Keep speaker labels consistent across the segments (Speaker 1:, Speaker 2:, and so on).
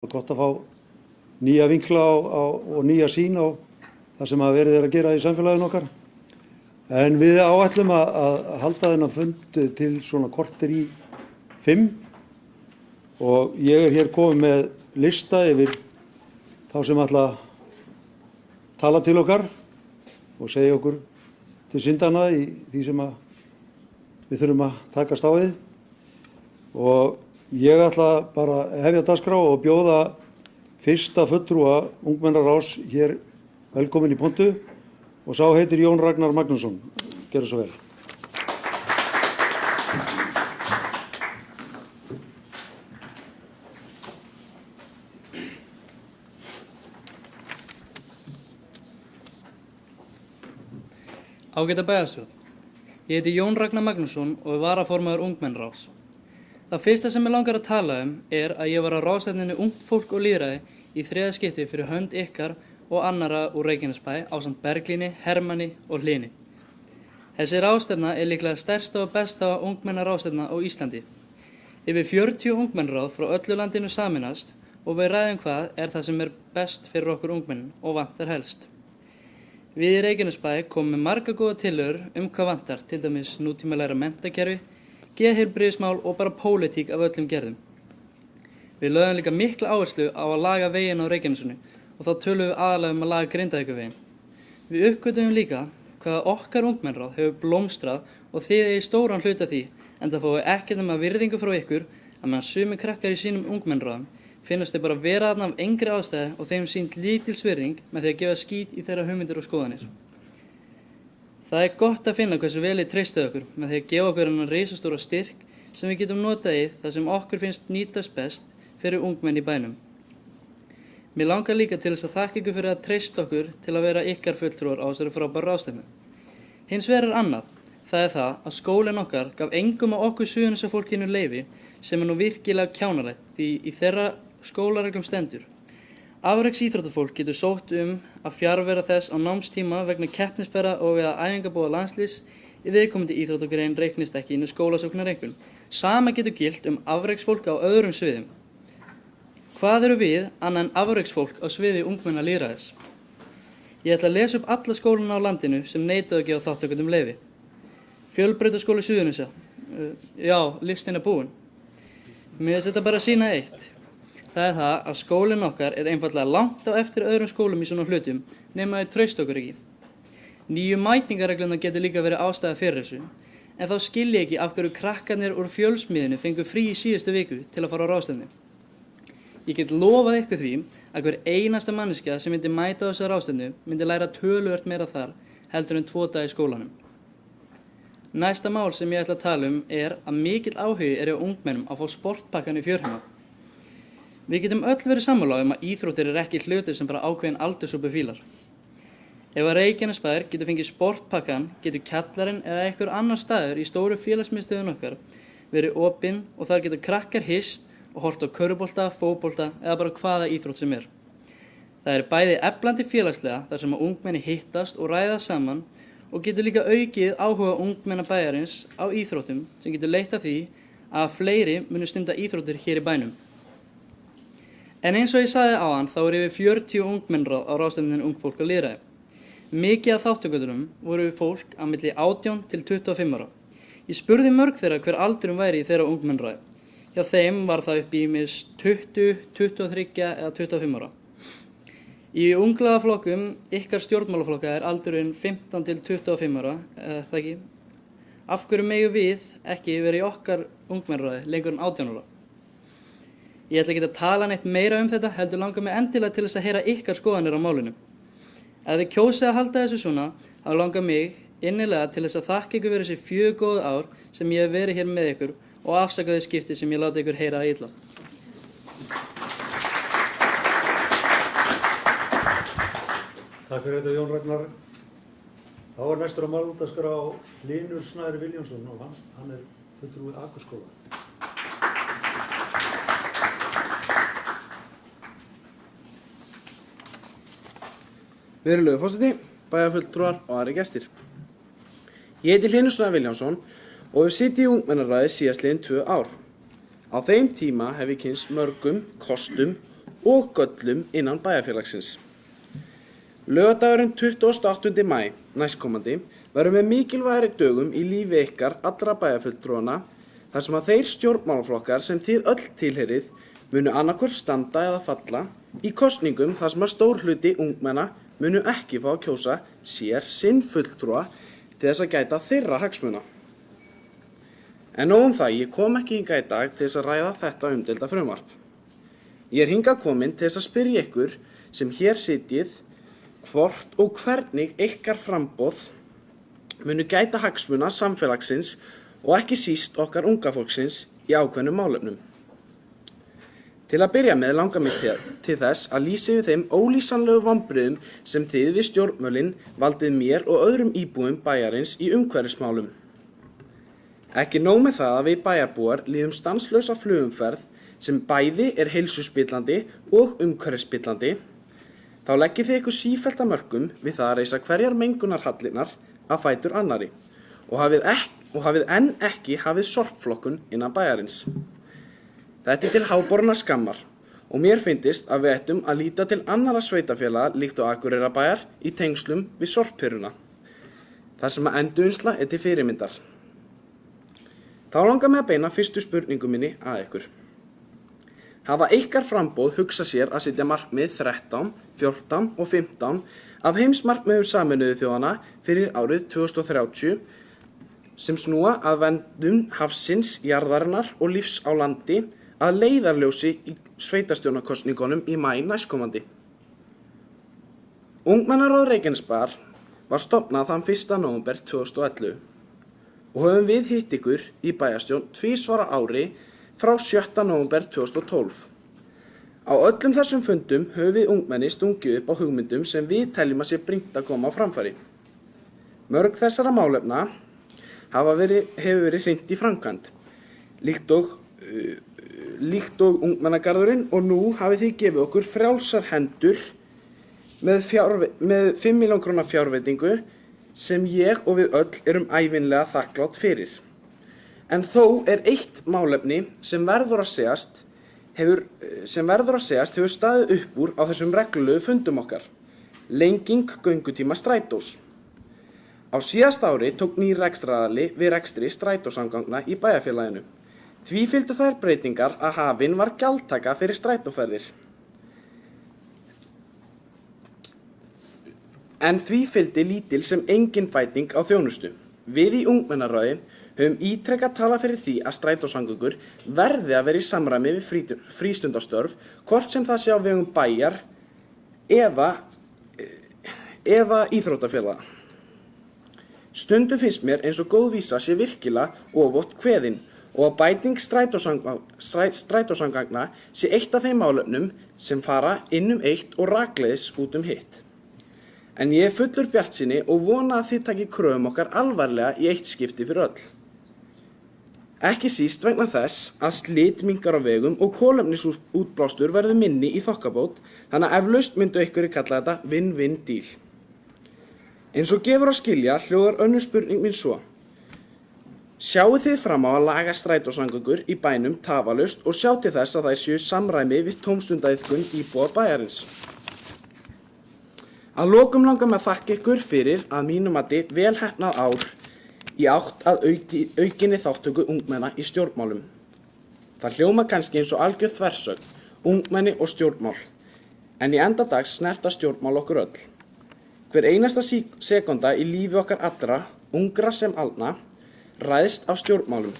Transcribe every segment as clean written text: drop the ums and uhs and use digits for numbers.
Speaker 1: Gott að fá nýja vinkla og nýja sýn á það sem verið að gera í samfélaginu okkar. En við áætlum að halda þennan fund til svona korter í 5 og ég hér komið með lista yfir þá sem ætla að tala til okkar og segja okkur til syndana í því sem við þurfum að takast á við. Og ég ætla bara að hefja dagskrá og bjóða fyrsta fulltrúa ungmennaráðs hér velkomin í pontu og sá heitir Jón Ragnar Magnússon. Gjörðu svo vel.
Speaker 2: Ágæta bæjarstjórn. Ég heiti Jón Ragnar Magnússon og er varaformaður ungmennaráðs. Það fyrsta sem ég langar að tala er að ég var á ráðstefnunni Ungt fólk og lýðræði í 3. skipti fyrir hönd ykkar og annarra úr Reykjanesbæ ásamt Berglíni, Hermanni og Hlyni. Þessi ráðstefna er líklega stærsta og besta ungmennaráðstefna á Íslandi. Yfir 40 ungmennaráð frá öllu landinu saminast og við ræðum hvað er það sem er best fyrir okkur ungmennin og vantar helst. Við í Reykjanesbæ komum með marga góða tillögur hvað vantar, til dæmis nútímalæra menntakerfi, geðheilbrigðismál og bara pólitík af öllum gerðum. Við lögðum líka mikla áherslu á að laga veginn á Reykjanesinu og þá tölum við aðalega að laga Grindavíkurveginn. Við uppgötvum líka hvaða okkar ungmennaráð hefur blómstrað og þið eigið stóran hluta því, enda fáum við ekkert nema virðingu frá ykkur að meðan sumir krakkar í sínum ungmennaráðum finnast þau bara vera þarna af engri ástæðu og þeim sýnt lítils virðing með því að gefa skít í þeirra hugmyndir og skoðanir. Það er gott að finna hversu vel treystið okkur með því að gefa okkur þennan risastóra styrk sem við getum notað í það sem okkur finnst nýtast best fyrir ungmenn í bænum. Mér langar líka til þess að þakka ykkur fyrir að treysta okkur til að vera ykkar fulltrúar á þessari frábæru ráðstefnu. Hins vegar annað, það er það að skólinn okkar gaf engum af okkur Suðurnesjafólkinu leyfi sem er nú virkilega kjánalegt því í þeirra skólareglum stendur. Afreksíþróttafólk getur sótt að fjarvera þess á námstíma vegna keppnisferða og eða æfingabóða landsliðs í viðkomandi íþróttagrein reiknist ekki inn í skólasóknareinkunn. Sama getur gilt afreksfólk á öðrum sviðum. Hvað eru við annað en afreksfólk á sviði ungmennalýðræðis? Ég ætla að lesa upp alla skólana á landinu sem neituðu að gefa þátttakendum leyfi. Fjölbrautaskóli Suðurnesja. Já, listinn er búinn. Mér finnst þetta bara að sýna eitt. Það er það að skólinn okkar er einfaldlega langt á eftir öðrum skólum í svona hlutum nema þau treysta okkur ekki. Nýju mætingareglurnar getur líka verið ástæða fyrir þessu, en þá skil ég ekki af hverju krakkarnir úr Fjölsmiðjunni fengu frí í síðustu viku til að fara á ráðstefnu. Ég get lofað ykkur því að hver einasta manneskja sem myndi mæta á þessa ráðstefnu myndi læra töluvert meira þar heldur en 2 daga í skólanum. Næsta mál sem ég ætla að tala er að mikill áhugi er hjá ungmennum að fá sportpakkan í fjörheima. Við getum öll verið sammála að íþróttir er ekki hlutir sem bara ákveðin aldurshópur fílar. Ef að Reykjanesbær getur fengið sportpakkan, getur kjallarinn eða einhver annar staður í stóru félagsmiðstöðun okkar verið opinn og þar getur krakkar hist og hort á körfubolta, fótbolta eða bara hvaða íþrótt sem er. Það er bæði eflandi félagslega þar sem að ungmenni hittast og ræða saman og getur líka aukið áhuga ungmenna bæjarins á íþróttum sem getur leitt af því að fleiri munu stunda íþróttir hér í bænum. En eins og ég sagði áðan þá yfir 40 ungmennaráð á ráðstefnunni Ungt fólk og lýðræði. Mikið af þátttakendur voru fólk á milli 18 til 25 ára. Ég spurði mörg þeirra hver aldurinn væri í þeirra ungmennaráði. Hjá þeim var það upp í 20, 23 eða 25 ára. Í unglaðaflokkum ykkar stjórnmálaflokka er aldurinn 15 til 25 ára, eða það ekki? Af hverju megum við ekki verið í okkar ungmennaráði lengur en 18 ára? Ég ætla ekki að tala neitt meira þetta, heldur langar mig endilega til þess að heyra ykkar skoðanir á málinu. Ef þið kjósið að halda þessu svona, þá langar mig innilega til þess að þakka ykkur fyrir þessi 4 góðu ár sem ég hef verið hér með ykkur og afsaka þau skipti sem ég láti ykkur heyra það illa.
Speaker 1: Takk fyrir þetta Jón Ragnar. Þá er næstur á máldagskrá Hlynur Snær Viljánsson og hann er fulltrúi Akurskóla.
Speaker 3: Virðulegur forseti, bæjarfulltrúar og aðrir gestir. Ég heiti Hlynur Snær Viljánsson og hef sitið í ungmennaráði síðastliðin 2 ár. Á þeim tíma hef ég kynnst mörgum kostum og göllum innan bæjarfélagsins. Laugardagurinn 28. maí næstkomandi verður með mikilvægari dögum í lífi ykkar allra bæjarfulltrúanna þar sem að þeir stjórnmálaflokkar sem þið öll tilheyrið munu annarkvort standa eða falla í kosningum þar sem að stór hluti ungmenna munu ekki fá að kjósa sér sinn fulltrúa til þess að gæta þeirra hagsmuna. En nóg það, ég kom ekki hingað í dag til þess að ræða þetta umdeilda frumvarp. Ég hingað komin til þess að spyrja ykkur sem hér sitjið hvort og hvernig ykkar framboð munu gæta hagsmuna samfélagsins og ekki síst okkar unga fólksins í ákveðnum málefnum. Til að byrja með langar mig til þess að lýsa yfir þeim ólýsanlegu vonbrigðum sem þið við stjórnmálin valdið mér og öðrum íbúum bæjarins í umhverfismálum. Ekki nóg með það að við bæjarbúar líðum stanslausa flugumferð sem bæði heilsuspillandi og umhverfisspillandi, þá leggið þið ykkur sífellt að mörkum við það að reisa hverjar mengunarhallinnar að fætur annari og hafið enn ekki hafið sorpflokkun innan bæjarins. Þetta til háborinnar skammar og mér finnst að við ættum að líta til annarra sveitafélaga líkt og Akureyrarbæjar í tengslum við sorppyrruna, þar sem að endurvinnsla til fyrirmyndar. Þá langar mig að beina fyrstu spurningu minni að ykkur. Hafa ykkar framboð hugsað sér að setja markmið 13, 14 og 15 af heimsmarkmiðum Sameinuðu þjóðanna fyrir árið 2030 sem snúa að verndun hafsins, jarðarinnar og lífs á landi að leiðarljósi í sveitarstjórnarkosningunum í maí næstkomandi. Ungmennaráð Reykjanesbæjar var stofnað þann 1. nóvember 2011 og höfum við hitt ykkur í bæjarstjórn tvisvar á ári frá 7. nóvember 2012. Á öllum þessum fundum höfum við ungmenni stungið upp á hugmyndum sem við teljum að sé brýnt að koma á framfæri. Mörg þessara málefna hefur verið hrint í framkvæmd, líkt og ungmennagarðurinn og nú hafið þið gefið okkur frjálsar hendur með 5 milljón króna fjárveitingu sem ég og við öll erum ævinlega þakklátt fyrir. En þó eitt málefni sem verður að segjast hefur staðið upp úr á þessum reglulegu fundum okkar, lenging göngutíma strætós. Á síðasta ári tók nýr rekstraraðili við rekstri strætósamgangna í bæjarfélaginu. Því fylgdu þær breytingar að hafin var gjaldtaka fyrir strætóferðir. En því fylgdi lítil sem engin bæting á þjónustu. Við í ungmennaráði höfum ítrekað talað fyrir því að strætósamgöngur verði að vera í samræmi við frístundastörf, hvort sem það sé á vegum bæjar eða íþróttafélaga. Stundum finnst mér eins og góð vísa sé virkilega oft kveðin og að bæting strætósamgangna sé eitt af þeim málefnum sem fara inn eitt og rakleiðis út hitt. En ég fullur bjartsýni og vona að þið takið kröfum okkar alvarlega í eitt skipti fyrir öll. Ekki síst vegna þess að slit minnkar á vegum og kolefnisútblástur verður minni í þokkabót, þannig að eflaust myndu einhverjir kalla þetta win-win deal. Eins og gefur að skilja hljóðar önnur spurning mín svo. Sjáu þið fram á að laga strætósamgöngur í bænum tafarlaust og sjá til þess að þær séu samræmi við tómstundaiðkun íbúa bæjarins. Að lokum langar mig að þakka ykkur fyrir að mínu mati vel heppnað ár í átt að aukinni þáttöku ungmenna í stjórnmálum. Það hljóma kannski eins og algjör þversögn, ungmenni og stjórnmál, en í enda dags snerta stjórnmál okkur öll. Hver einasta sekúnda í lífi okkar allra, ungra sem aldna, ræðst af stjórnmálum.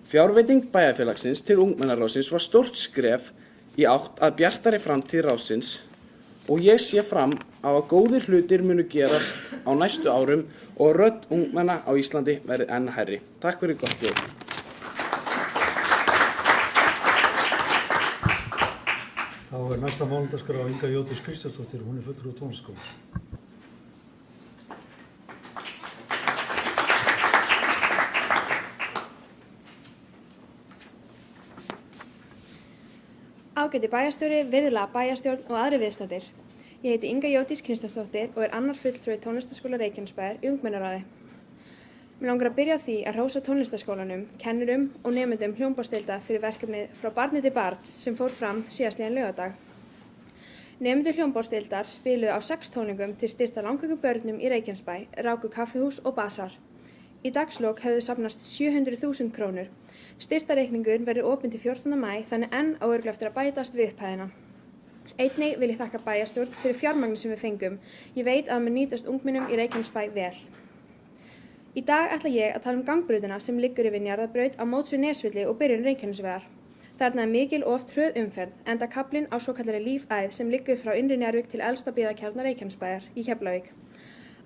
Speaker 3: Fjárveiting bæjarfélagsins til ungmennaráðsins var stórt skref í átt að bjartari framtíð ráðsins og ég sé fram á að góðir hlutir munu gerast á næstu árum og rödd ungmenna á Íslandi verði enn hærri. Takk fyrir gott hljóð.
Speaker 1: Þá næsta mánudagskrá Inga Jódís Kristjánsdóttir, hún fulltrúi tónlistarskólans.
Speaker 4: Ágæti bæjarstjóri, virðulega bæjarstjórn og aðrir viðstaddir. Ég heiti Inga Jódís Kristjánsdóttir og annar fulltrúi Tónlistarskóla Reykjanesbæjar í ungmennaráði. Mér langar að byrja á því að hrósa tónlistarskólanum, kennurum og nemendum hljómborðsdeildar fyrir verkefnið Frá barni til barns sem fór fram síðastliðinn laugardag. Nemendur hljómborðsdeildar spiluðu á 6 tónleikum til styrktar langveikum börnum í Reykjanesbæ, ráku kaffihús og basar. Í dagslok höfðu safnast 700.000 krónur. Styrktarreikningur verður opinn til 14. maí þannig enn á örugglega eftir að bætast við upphæðina. Einnig vil ég þakka bæjarstjórn fyrir fjármagnið sem við fengum. Ég veit að mun nýtast ungmennum í Reykjanesbæ vel. Í dag ætla ég að tala gangbrutina sem liggur yfir Njarðarbraut á móts við Nesvelli og byrjun Reykjanesvegar. Þarna mikil og oft hröð umferð, enda kaflinn á svokallari lífæð sem liggur frá innri Njarðvík til elsta byggðakjarna Reykjanesbæjar í Keflavík.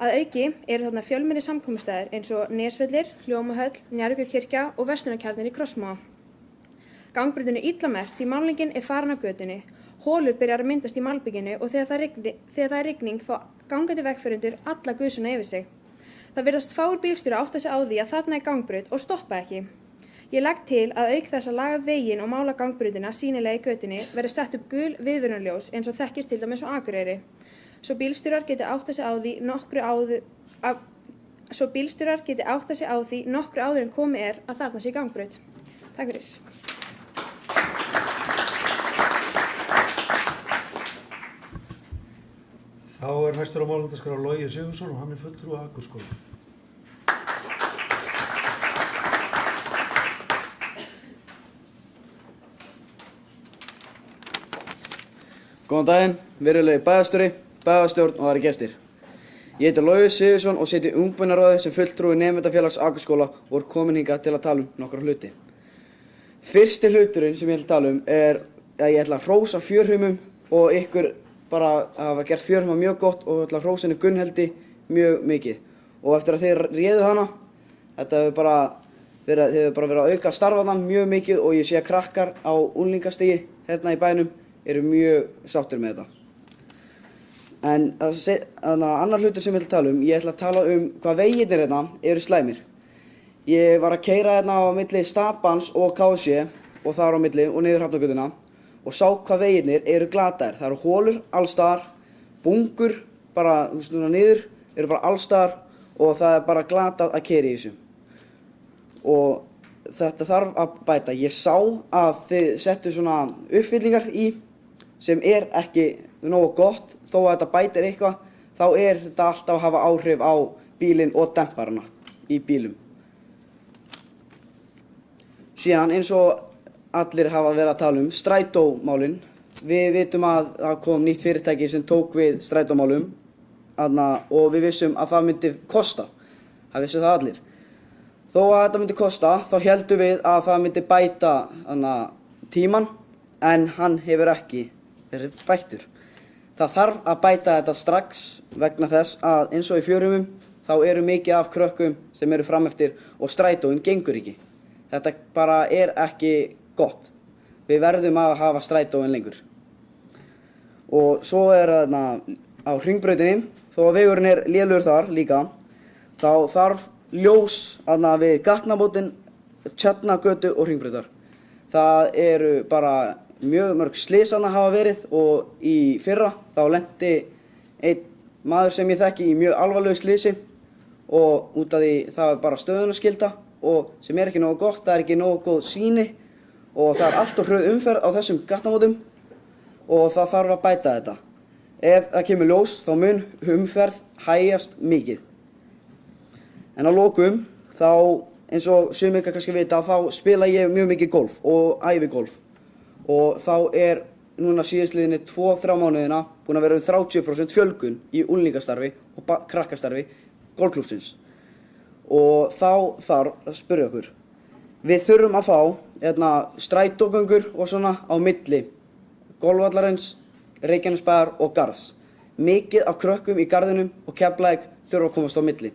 Speaker 4: Að auki eru þarna fjölmennir samkomustæðir eins og Nesvellir, Hljómahöll, Njarðvíkurkirkja og verslunarkjarninn í Krossmóa. Gangbrautin er illa merkt því málningin er farin af götunni. Holur byrjar að myndast í malbygginu og þegar það er rigning fá gangandi vegfarendur alla gusuna yfir sig. Það virðast fáir bílstjórar átta sig á því að þarna er gangbraut og stoppa ekki. Ég legg til að auk þess að laga veginn og mála gangbrautina sýnilega í götunni verði sett upp gul viðvörunarljós eins og þekkist til dæmis á Akureyri. Svo bílstjórar geti átta sig á því nokkru áður en komið er að þarna sé gangbraut. Takk fyrir.
Speaker 1: Þá er næstur á málendaskrá Logi Sigurðsson og hann er fulltrúi Akurskóla.
Speaker 5: Góðan daginn, virðulegi bæjarstjóri, bæjarstjórn og aðrir gestir. Ég heiti Logi Sigurðsson og sit í ungmennaráði sem fulltrúi nemendafélags Akurskóla og er komin hingað til að tala um nokkra hluti. Fyrsti hluturinn sem ég ætla að tala um er að ég ætla að hrósa fjörhumum og ykkur bara að hafa gert fjörhuma mjög gott og ætla að hrósa henni Gunnhildi mjög mikið. Og eftir að þið réðu hana, þið hefur bara verið að auka starfann mjög mikið og ég sé að krakkar á unglingastigi hérna í bænum eru mjög sáttir með þetta. En annar hlutur sem ég ætla að tala um, ég ætla að tala um hvað veginir hérna eru slæmir. Ég var að keyra hérna á milli Stapans og KC og þar á milli og niður Hrafnagötuna og sá hvað veginir eru glataðir. Það eru holur allstaðar, bungur bara niður, eru bara allstaðar og það er bara glatað að keyra í þessu. Og þetta þarf að bæta. Ég sá að þið settu svona uppfyllingar í sem er ekki nógu gott, þó að þetta bætir eitthvað, þá er þetta alltaf að hafa áhrif á bílinn og demparana í bílum. Síðan eins og allir hafa verið að tala um strætómálin. Við vitum að það kom nýtt fyrirtæki sem tók við strætómálum og við vissum að það myndi kosta. Það vissu það allir. Þó að þetta myndi kosta, þá héldum við að það myndi bæta tíman, en hann hefur ekki verið bættur. Það þarf að bæta þetta strax vegna þess að eins og í fjörhumum þá eru mikið af krökkum sem eru frameftir og strætóin gengur ekki. Þetta bara er ekki gott. Við verðum að hafa strætóin lengur. Og svo er á hringbrautinni, þó að vegurinn er lélegur þar líka, þá þarf ljós við gatnamótin, Tjarnargötu og hringbrautar. Það eru bara mjög mörg slys hafa verið og í fyrra þá lenti einn maður sem ég þekki í mjög alvarlegu slysi og út af því það er bara stöðunarskylda og sem er ekki nógu gott, það er ekki nógu góð sýni og það er allt of hröð umferð á þessum gatnamótum og það þarf að bæta þetta. Ef það kemur ljós þá mun umferð hægjast mikið. En að lokum þá eins og sumir kannski vita þá spila ég mjög mikið golf og æfi golf og þá er núna síðastliðinni 2-3 mánuðina búin að vera 30% fjölgun í unglingastarfi og krakkastarfi golfklúbbsins. Og þá þarf að spyrja okkur. Við þurfum að fá strætógöngur og svona á milli golfvallarins, Reykjanesbæjar og Garðs. Mikið af krökkum í Garðinum og Keflavík þurfa að komast á milli.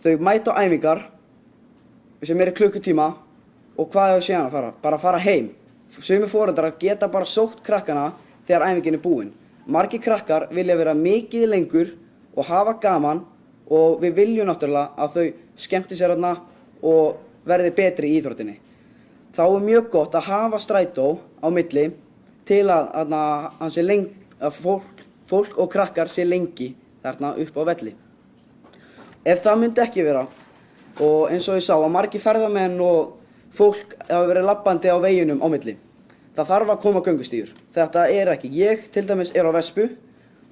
Speaker 5: Þau mæta á æfingar sem eru klukkutíma og hvað er síðan að fara? Bara að fara heim. Sumir foreldrar geta bara sótt krakkana þegar æfingin er búin. Margir krakkar vilja vera mikið lengur og hafa gaman og við viljum náttúrulega að þau skemmti sér þarna og verði betri í íþróttinni. Þá er mjög gott að hafa strætó á milli til að fólk og krakkar sé lengi þarna upp á velli. Ef það myndi ekki vera, og eins og ég sá að margir ferðamenn og fólk hafa verið labbandi á veginum á milli. Það þarf að koma göngustígur. Þetta ekki. Ég til dæmis á vespu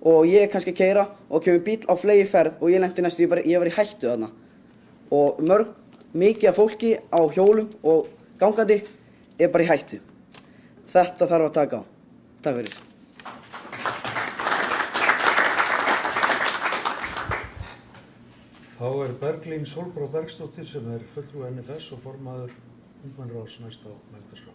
Speaker 5: og ég kannski að keyra og kemur bíll á fleygiferð og ég lenti næstu, ég var í hættu þarna. Og mikið af fólki á hjólum og gangandi bara í hættu. Þetta þarf að taka á. Takk fyrir.
Speaker 1: Þá Berglín Sólbrá Bergsdóttir sem fulltrúi NFS og formaður ungmennaráðs næst á mælendaskrá.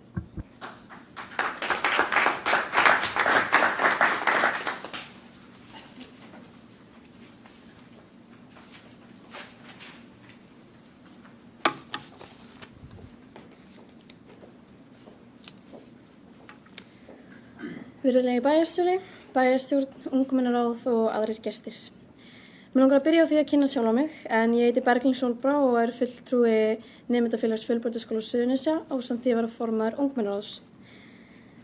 Speaker 6: Virðulegi bæjarstjóri, bæjarstjórn, ungmennaráð og aðrir gestir. Mér langar að byrja á því að kynna sjálfa mig, en ég heiti Berglín Sólbrá og fulltrúi Nemendafélags Fjölbrautaskóla Suðurnesja ásamt því að vera formaður ungmennaráðs.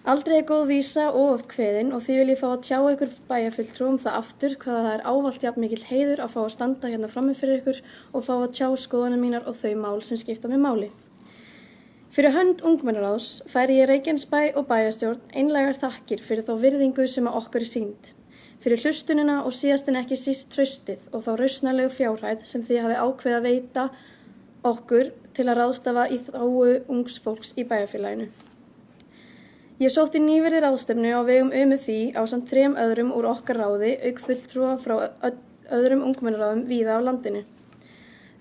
Speaker 6: Aldrei góð vísa og oft kveðin og því vil ég fá að tjá ykkur bæjarfulltrúum það aftur hvað það ávallt jafn mikill heiður að fá að standa hérna frammi fyrir ykkur og fá að tjá skoðanir mínar og þau mál sem skipta mig máli. Fyrir hönd ungmennaráðs færi ég Reykjanesbæ og bæjarstjórn einlægar þakkir fyrir þá virðingu sem að okkur sýnd, fyrir hlustunina og síðast en ekki síst traustið og þá rausnarlegu fjárhæð sem þið hafi ákveðið að veita okkur til að ráðstafa í þágu ungs fólks í bæjarfélaginu. Ég sótti nýverið ráðstefnu á vegum UMFÍ ásamt 3 öðrum úr okkar ráði auk fulltrúa frá öðrum ungmennaráðum víða á landinu.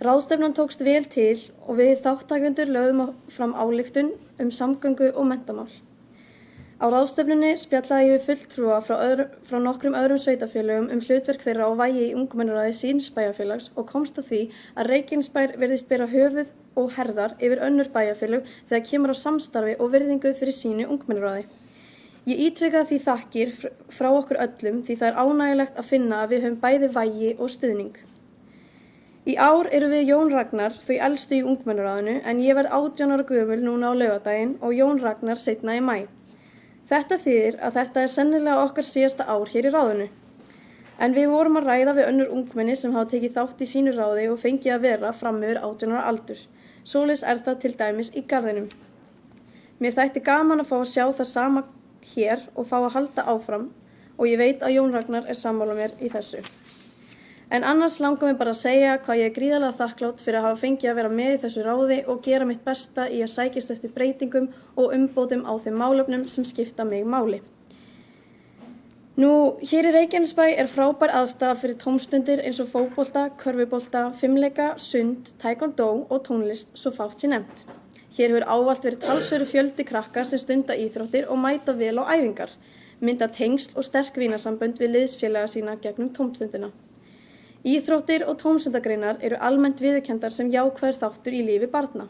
Speaker 6: Ráðstefnan tókst vel til og við þáttakendur lögðum fram ályktun samgöngu og menntamál. Á ráðstefnunni spjallaði ég við fulltrúa frá nokkrum öðrum sveitarfélögum hlutverk þeirra og vægi í ungmennaráði síns bæjarfélags og komst að því að Reykjanesbær virðist bera höfuð og herðar yfir önnur bæjarfélög þegar kemur á samstarfi og virðingu fyrir sínu ungmennaráði. Ég ítrekaði því þakkir frá okkur öllum því það ánægjulegt að finna að við höfum bæði vægi og stuðning. Í ár erum við Jón Ragnar þau elstu í ungmennaráðinu en ég verð 18 ára gömul núna á laugardaginn og Jón Ragnar seinna í maí. Þetta þýðir að þetta sennilega okkar síðasta ár hér í ráðinu. En við vorum að ræða við önnur ungmenni sem hafa tekið þátt í sínu ráði og fengið að vera fram yfir 18 ára aldur. Svoleiðis það til dæmis í garðinum. Mér þætti gaman að fá að sjá það sama hér og fá að halda áfram og ég veit að Jón Ragnar sammála mér í þessu. En annars langar mig bara að segja hvað ég gríðarlega þakklátt fyrir að hafa fengið að vera með í þessu ráði og gera mitt besta í að sækjast eftir breytingum og umbótum á þeim málefnum sem skipta mig máli. Hér í Reykjanesbæ frábær aðstaða fyrir tómstundir eins og fótbolta, körfubolta, fimleika, sund, taekwondo og tónlist svo fátt sé nefnt. Hér hefur ávallt verið talsverður fjöldi krakka sem stunda íþróttir og mæta vel á æfingar, mynda tengsl og sterk vinasambönd við liðsfélaga sína gegnum tómstundina. Íþróttir og tómstundagreinar almennt viðurkenndar sem jákvæður þáttur í lífi barna.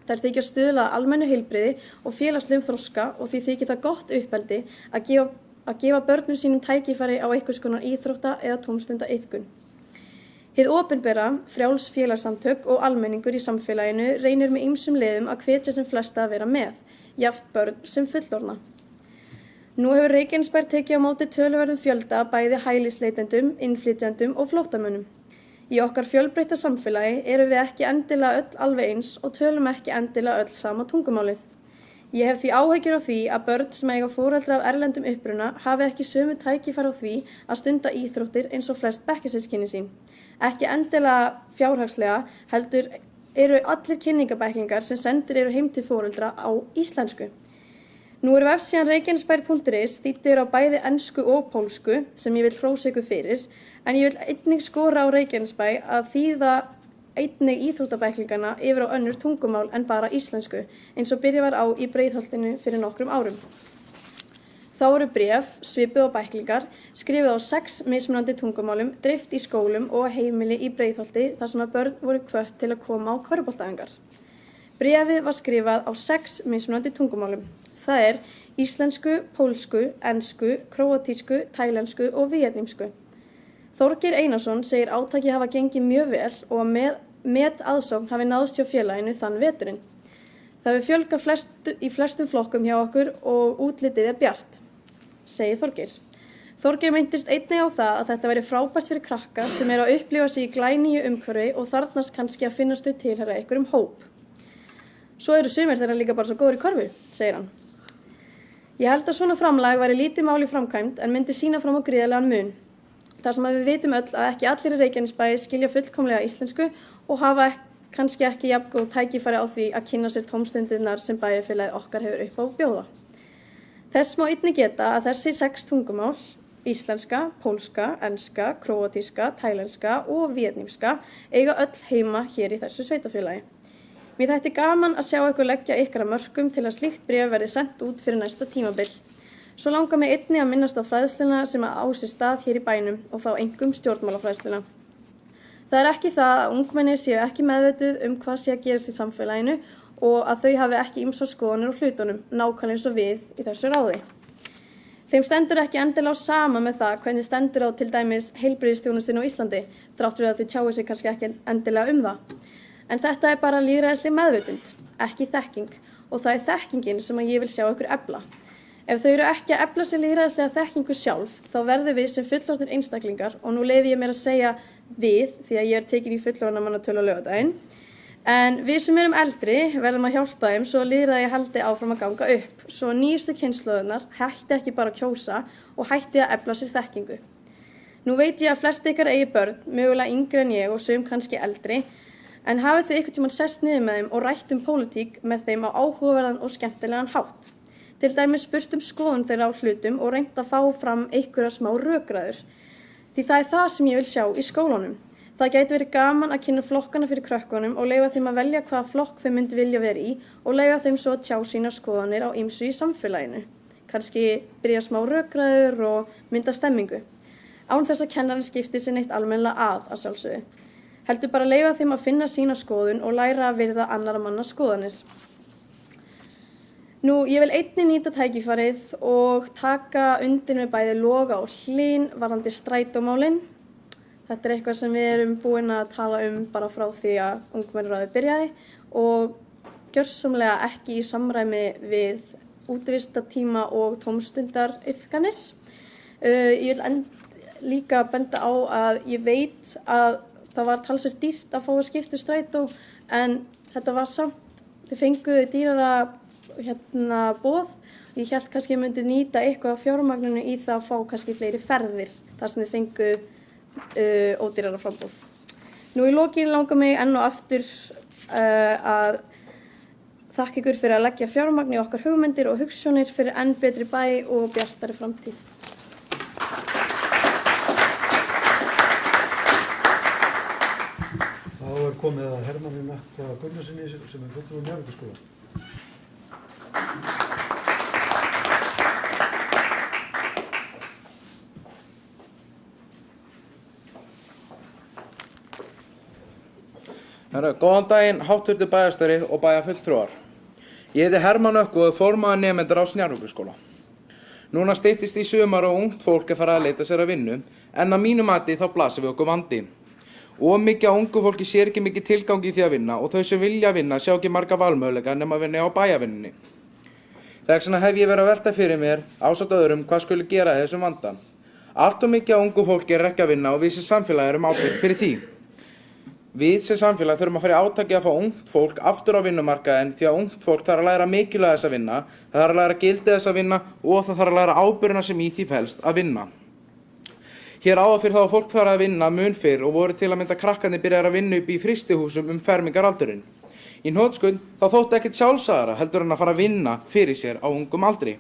Speaker 6: Þær þykja stuðla að almennu heilbrigði og félagslegum þroska og því þykir það gott uppeldi að gefa börnum sínum tækifæri á einhvers konar íþrótta eða tómstundaiðkun. Hið opinbera, frjáls félagssamtök og almenningur í samfélaginu reynir með ýmsum leiðum að hvetja sem flesta að vera með, jafnt börn sem fullorðna. Nú hefur Reykjanesbær tekið á móti töluverðum fjölda bæði hælisleitendum, innflytjendum og flóttamönnum. Í okkar fjölbreytta samfélagi erum við ekki endilega öll alveg eins og tölum ekki endilega öll sama tungumálið. Ég hef því áhyggjur á því að börn sem eiga foreldra af erlendum uppruna hafi ekki sömu tækifæri á því að stunda íþróttir eins og flest bekkjarsystkini sín. Ekki endilega fjárhagslega heldur allir kynningabæklingar sem sendir heim til foreldra á íslensku. Nú vefsíðan reykjanesbær.is þýddur á bæði ensku og pólsku sem ég vil hrósa ykkur fyrir, en ég vil einnig skora á Reykjanesbæ að þýða einnig íþróttabæklingana yfir á önnur tungumál en bara íslensku, eins og byrjað var á í Breiðholtinu fyrir nokkrum árum. Þá bréf, svipuð og bæklingar, skrifuð á 6 mismunandi tungumálum, dreift í skólum og heimili í Breiðholti þar sem að börn voru hvött til að koma á körfuboltaæfingar. Bréfið var skrifað á 6 mismunandi tungumálum. Það íslensku, pólsku, ensku, króatísku, tælensku og víetnamsku. Þorgeir Einarsson segir átakið hafa gengið mjög vel og að metaðsókn hafi náðst hjá félaginu þann veturinn. Það hefur fjölgað í flestum flokkum hjá okkur og útlitið bjart, segir Þorgeir. Þorgeir minntist einnig á það að þetta væri frábært fyrir krakka sem eru að upplifa sig í glænýju umhverfi og þarfnast kannski að finnast þau tilheyra einhverjum hóp. Svo eru sumir þeirra líka bara svo góður í körfu, segir hann. Ég held að svona framlag væri lítið mál í framkvæmd en myndi sýna fram á gríðarlegan mun. Þar sem að við vitum öll að ekki allir í Reykjanesbæ skilja fullkomlega íslensku og hafa kannski ekki jafn góð tækifæri á því að kynna sér tómstundirnar sem bæjarfélagið okkar hefur upp á að bjóða. Þess má einnig geta að þessi 6 tungumál, íslenska, pólska, enska, króatíska, tælenska og víetnamska, eiga öll heima hér í þessu sveitafélagi. Mér þætti gaman að sjá ykkur leggja ykkar að mörkum til að slíkt bréf verði sent út fyrir næsta tímabil. Svo langar mig einnig að minnast á fræðsluna sem á sér stað hér í bænum og þá einkum stjórnmálafræðsluna. Það er ekki það að ungmenni séu ekki meðvituð hvað sé að gerast í samfélaginu og að þau hafi ekki ýmsar skoðanir á hlutunum, nákvæmlega eins og við í þessu ráði. Þeim stendur ekki endilega á sama með það hvernig stendur á til dæmis heilbrigðisþjónustunni á Íslandi, þrátt fyrir að þau tjái sig kannski ekki endilega það. En þetta er bara lýðræðisleg meðvitund, ekki þekking, og það er þekkingin sem ég vil sjá ykkur efla. Ef þau eru ekki að efla sér lýðræðislega þekkingu sjálf, þá verðum við sem fullorðnir einstaklingar, og nú leyfi ég mér að segja við, því að ég er tekin í fullorðnamannatölu á laugardaginn, en við sem erum eldri verðum að hjálpa þeim svo lýðræði haldi áfram að ganga upp, svo nýjustu kynslóðurnar hætti ekki bara að kjósa og hætti að efla sér þekkingu. Nú veit ég að flest ykkar eigi börn, mögulega yngri en ég og sum kannski eldri, en hafið þau einhvern tímann sest niður með þeim og rætt pólitík með þeim á áhugaverðan og skemmtilegan hátt. Til dæmis spurt skoðun þeirra á hlutum og reynt að fá fram einhverjar smá rökræður. Því það er það sem ég vil sjá í skólanum. Það gæti verið gaman að kynna flokkana fyrir krökkunum og leyfa þeim að velja hvaða flokk þau myndi vilja vera í og leyfa þeim svo að tjá sínar skoðanir á ýmsu í samfélaginu. Kannski byrja smá rökræður og mynda stemmingu. Án þess að kennarinn skipti sér neitt almennilega að sjálfsögðu. Heldur bara leyfa þeim að finna sína skoðun og læra að virða annarra manna skoðanir. Nú, ég vil einnig nýta tækifærið og taka undir með bæði Loga og Hlín varðandi strætómálin. Þetta er eitthvað sem við erum búin að tala bara frá því að ungmennaráðið byrjaði og gjörsamlega ekki í samræmi við útivistartíma og tómstundariðkanir. Ég vil líka benda á að ég veit að það var talsvert dýrt að fá að skipta strætó en þetta var samt, þau fenguðu dýrara boð. Ég hélt kannski að myndi nýta eitthvað af fjármagninu í það að fá kannski fleiri ferðir þar sem þau fenguðu ódýrara framboð. Nú í lokin langar mig enn og aftur að þakka ykkur fyrir að leggja fjármagn í okkar hugmyndir og hugsjónir fyrir enn betri bæ og bjartari framtíð.
Speaker 1: Þá er komið að Hermanni Nakka Gunnarsinni sem er fulltrúi Njarðvíkurskóla.
Speaker 3: Góðan daginn, háttvirtur bæjarstjóri og bæjarfulltrúar. Ég heiti Hermann Ökku og er formaður nemendur á Njarðvíkurskóla. Núna styttist í sumar og ungt fólk er farið að leita sér að vinnu, en að mínu mati þá blasir við okkur vandi. Og mikið af ungu fólki sér ekki mikið tilgang í því að vinna og þau sem vilja vinna sjá ekki marga valmöguleika nema að vinna á bæjarvinnunni. Þess vegna hef ég verið að velta fyrir mér ásamt öðrum hvað skuli gera þessum vanda. Allt og mikið af ungu fólki er ekki að vinna og við sem samfélag erum ábyrg fyrir því. Við sem samfélag þurfum að fara í átaki að fá ungt fólk aftur á vinnumarkaðinn því að ungt fólk þarf að læra mikilvægt þess að vinna, það þarf að læra gildi þess að vinna og það þarf að læra ábyrgðina sem í því felst að vinna. Hér áður fyrir þá að fólk fara að vinna mun fyrr og voru til að mynda krakkarnir byrjar að vinna upp í frystihúsum fermingaraldurinn. Í hnotskurn þá þótti ekkert sjálfsagðara heldur en að fara að vinna fyrir sér á ungum aldri.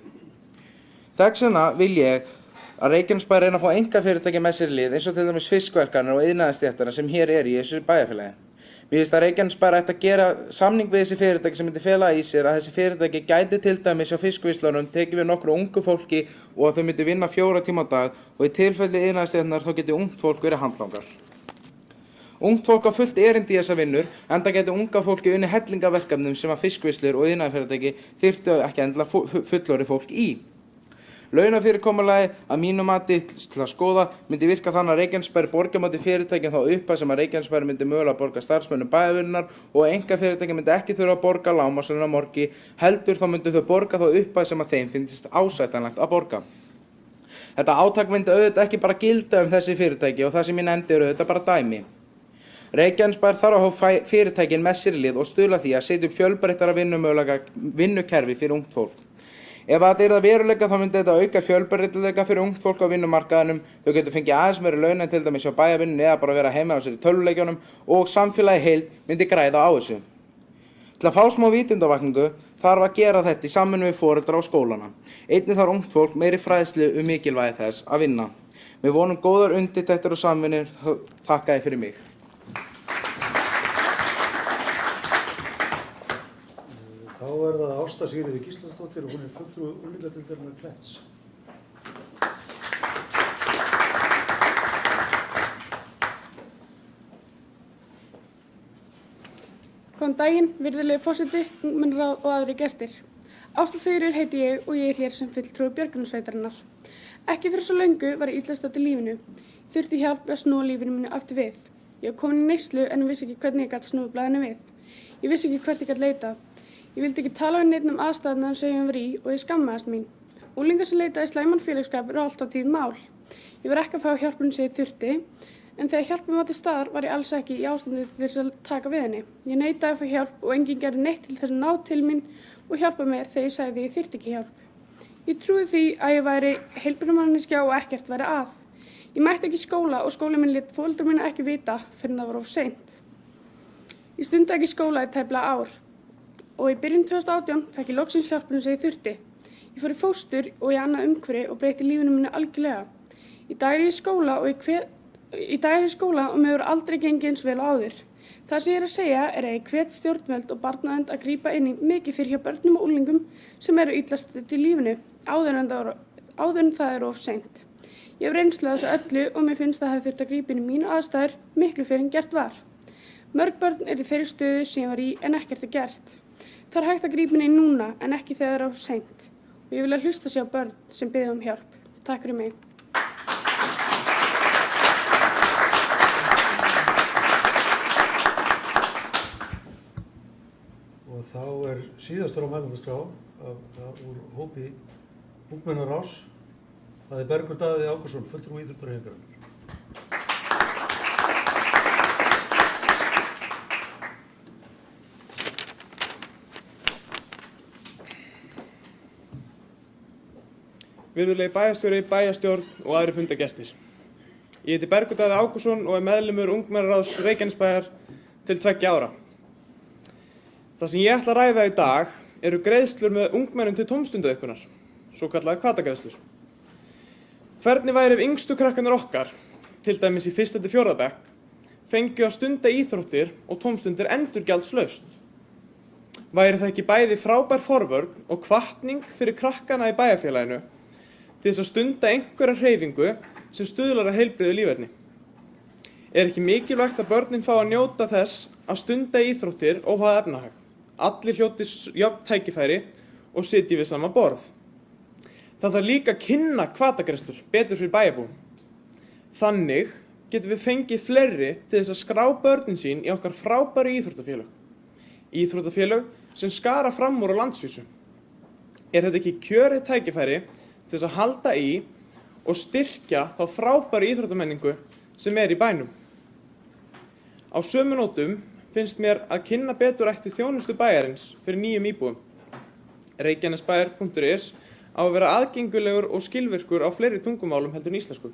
Speaker 3: Þess vegna vil ég að Reykjanesbær reyna að fá einkafyrirtæki með sér í lið eins og til dæmis fiskverkanir og iðnaðarstéttarnir sem hér í þessu bæjarfélagi. Mér finnst að Reykjanesbær ætti að gera samning við þessi fyrirtæki sem myndi fela í sér að þessi fyrirtæki gætu til dæmis á fiskvinnslunum tekið við nokkru ungu fólki og að þau myndi vinna 4 tíma á dag og í tilfelli iðnaðarstéttarnar þá geti ungt fólk verið handlangar. Ungt fólk á fullt erindi í þessa vinnur enda geti unga fólki unni hellingaverkefnum sem að fiskvinnslur og iðnaðarfyrirtæki þyrftu ekki endilega fullorðið fólk í. Launafyrirkomulagi að mínu mati til að skoða myndi virka þannig að Reykjanesbær borgi á móti fyrirtækjum þá upphæð sem að Reykjanesbær myndi mögulega borga starfsmönnum bæjarvinnunnar og einkafyrirtæki myndi ekki þurfa að borga lágmarkslaun á morgi, heldur þá myndi þau borga þá upphæð sem að þeim finnst ásættanlegt að borga. Þetta átak myndi auðvitað ekki bara gilda þessi fyrirtæki og það sem ég nefndi auðvitað bara dæmi. Reykjanesbær þarf að hafa fyrirtækin með sér í lið og stuðla því að setja upp fjölbreyttara vinnukerfi fyrir ungt fólk. Ef þetta yrði að veruleika þá myndi þetta auka fjölbreytileika fyrir ungt fólk á vinnumarkaðinum. Þau getur fengið aðeins meiri laun en til dæmis hjá bæjarvinnunni eða bara vera heima á sér í tölvuleikjunum og samfélagi heild myndi græða á þessu. Til að fá smá vitundavakningu þarf að gera þetta í samvinnu við foreldra og skólana. Einnig þarf ungt fólk meiri fræðslu mikilvægi þess að vinna. Við vonum góðar undirtektir og samvinnu. Þakka þér fyrir mig.
Speaker 1: Þá það Ásta Sigríður Gísladóttir og hún fulltrúi unglingadeildarinnar Kletts.
Speaker 7: Góðan daginn, virðulegi forseti, ungmennaráð og aðrir gestir. Ásta Sigríður heiti ég og ég hér sem fulltrúi björgunarsveitarinnar. Ekki fyrir svo löngu var ég illa stödd í lífinu. Ég þurfti hjálp við að snúa lífinu mínu aftur við. Ég var komin í neyslu en vissi ekki hvernig ég gat snúið blaðinu við. Ég vissi ekki hvert ég gat leitað. Ég vildi ekki tala við neinn aðstæðurnar sem ég var í og ég skammaðist mín. Unglingar sem leita í slæman félagsskap eru alltaf tíð mál. Ég var ekki að fá hjálpun sem ég þurfti, en þegar hjálpun var til staðar var ég alls ekki í ástandi til þess að taka við henni. Ég neitaði að fá hjálp og enginn gerði neitt til þess að ná til mín og hjálpa mér þegar ég sagði ég þyrfti ekki hjálp. Ég trúði því að ég væri heilbrigðismanneskja og ekkert væri að. Ég mætti ekki í skóla og skólinn minn lét foreldrar mína ekki vita fyrr en það var of seint. Ég stundi ekki í skóla í tæplega ár og í byrjun 2018 fekk ég loksins hjálpuna sem ég þurfti. Ég fór í fóstur og í annað umhverfi og breyti lífinu mínu algjörlega. Í dag er ég í skóla og mér hefur aldrei gengið eins vel áður. Það sem ég er að segja er að ég hvet stjórnvöld og barnavernd að grípa inn í mikið fyrir hjá börnum og unglingum sem eru illa stödd í lífinu áður en það er of seint. Ég hef reynslu af þessu öllu og mér finnst það hafi þurft að grípa inn í mínu aðstæður miklu fyrr en gert var. Mörg börn eru í þeirri stöðu sem ég var í en ekkert er gert. Það er hægt að grípa inn í núna en ekki þegar það er of seint. Og ég vil að hlusta sig á börn sem biðja hjálp. Takk fyrir mig.
Speaker 1: Og þá síðastur á mælendaskrá úr hópi ungmennaráðs. Það Bergur Daði Ágústsson, fulltrúi íþróttahreyfingarinnar.
Speaker 8: Virðulegi bæjarstjóri, bæjarstjórn og aðrir fundargestir. Ég heiti Bergur Daði Ágústsson og meðlimur ungmennaráðs Reykjanesbæjar til 2 ára. Það sem ég ætla að ræða í dag eru greiðslur með ungmennum til tómstundaiðkunar, svokallaðar hvatagreiðslur. Hvernig væri ef yngstu krakkarnir okkar, til dæmis í 1. til 4. bekk, fengju að stunda íþróttir og tómstundir endurgjaldslaust? Væri það ekki bæði frábær forvörn og hvatning fyrir krakkana í bæjarfélaginu til þess að stunda einhverja hreyfingu sem stuðlar að heilbrigðu líferni? Er ekki mikilvægt að börnin fá að njóta þess að stunda íþróttir óháð efnahag? Allir hljóti jöfn tækifæri og sitji við sama borð. Það þarf líka að kynna hvatagreiðslur betur fyrir bæjarbúum. Þannig getum við fengið fleiri til þess að skrá börnin sín í okkar frábæru íþróttafélög. Íþróttafélög sem skara fram úr á landsvísu. Er þetta ekki kjörið tækifæri til þess að halda í og styrkja þá frábæru íþróttamenningu sem í bænum? Á sömu nótum finnst mér að kynna betur ætti þjónustu bæjarins fyrir nýjum íbúum. Reykjanesbæjar.is á að vera aðgengilegur og skilvirkur á fleiri tungumálum heldur en íslensku.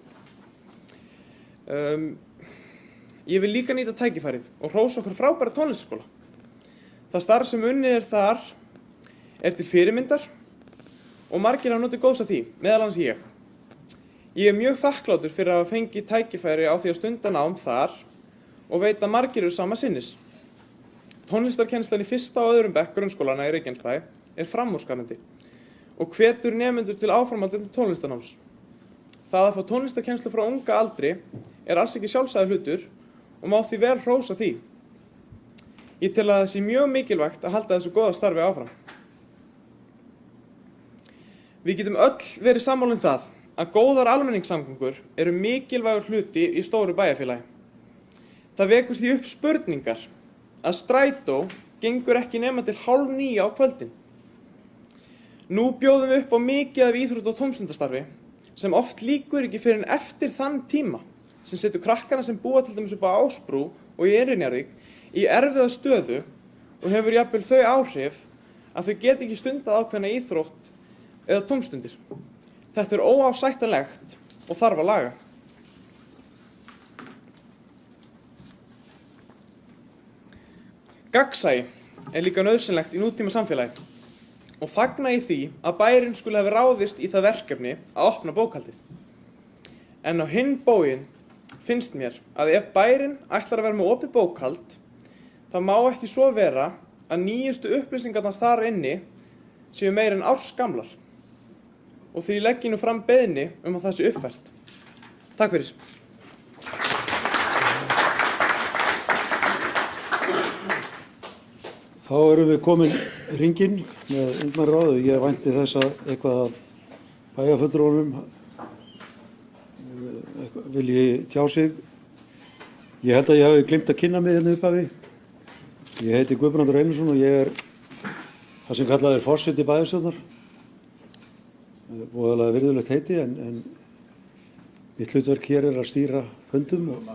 Speaker 8: Ég vil líka nýta tækifærið og hrósa okkur frábæra tónlistarskóla. Það starf sem unnið þar til fyrirmyndar og margir hafa notið góðs af því, meðal annars ég. Ég mjög þakklátur fyrir að hafa fengið tækifæri á því að stunda nám þar og veit að margir eru sama sinnis. Tónlistarkennslan í 1. og 2. bekk grunnskólana í Reykjanesbæ framúrskarandi og hvetur nemendur til áframhaldandi tónlistarnáms. Það að fá tónlistarkennslu frá unga aldri alls ekki sjálfsagður hlutur og má því vel hrósa því. Ég tel að það sé mjög mikilvægt að halda þessu góða starfi áfram. Við getum öll verið sammála um það að góðar almenningssamgöngur eru mikilvægur hluti í stóru bæjarfélagi. Það vekur því upp spurningar að strætó gengur ekki nema til 8:30 á kvöldin. Nú bjóðum við upp á mikið af íþrótta- og tómstundastarfi sem oft lýkur ekki fyrir en eftir þann tíma sem setur krakkana sem búa til dæmis upp á Ásbrú og í Innri-Njarðvík í erfiða stöðu og hefur jafnvel þau áhrif að þau geta ekki stundað ákveðna íþrótt eða tómstundir. Þetta er óásættanlegt og þarf að laga. Gagnsæi er líka nauðsynlegt í nútíma samfélagi og fagna í því að bærinn skuli hafa ráðist í það verkefni að opna bókhaldið. En á hinn bóginn finnst mér að ef bærinn ætlar að vera með opið bókhald, það má ekki svo vera að nýjustu upplýsingarnar þar inni séu meira en árs gamlar. Og því legg ég nú fram beiðni að það sé uppfært. Takk fyrir.
Speaker 1: Þá erum við komin hringinn með ungmennaráð og ég vænti þess að eitthvað af bæjarfulltrúunum vilji tjá sig. Ég held að ég hafi gleymt að kynna mig hérna upphafi. Ég heiti Guðbrandur Einarsson og ég er það sem kallað er forseti bæjarstjórnar. Voðalega virðulegt heiti en mitt hlutverk hér er að stýra fundum og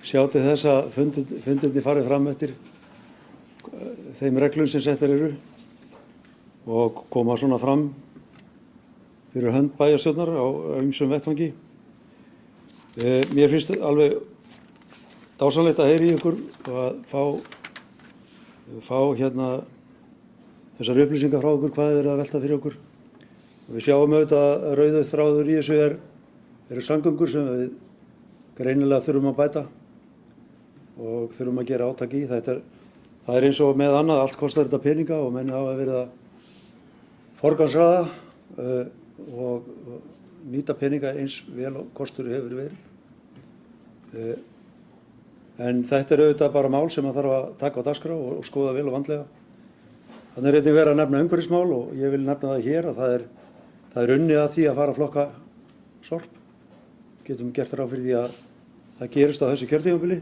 Speaker 1: sjá til þess að fundirnir farið fram eftir þeim reglum sem settar eru og koma svona fram fyrir hönd bæjarstjórnar á ýmsum vettvangi. Mér finnst alveg dásamlegt að heyra í ykkur og að fá hérna þessar upplýsingar frá ykkur, hvað er að velta fyrir okkur. Við sjáum auðvitað að rauður þráður í þessu eru samgöngur sem við greinilega þurfum að bæta og þurfum að gera átak í. Það er eins og með annað, allt kostar þetta peninga og menn hafa verið að forgangsraða og nýta peninga eins vel og kostur hefur verið. En þetta er auðvitað bara mál sem maður þarf að taka á dagskrá og skoða vel og vandlega. Þannig er einnig verið að nefna umhverfismál og ég vil nefna það hér að það er unnið að því að fara að flokka sorp. Getum gert ráð fyrir því að það gerist á þessu kjörtímabili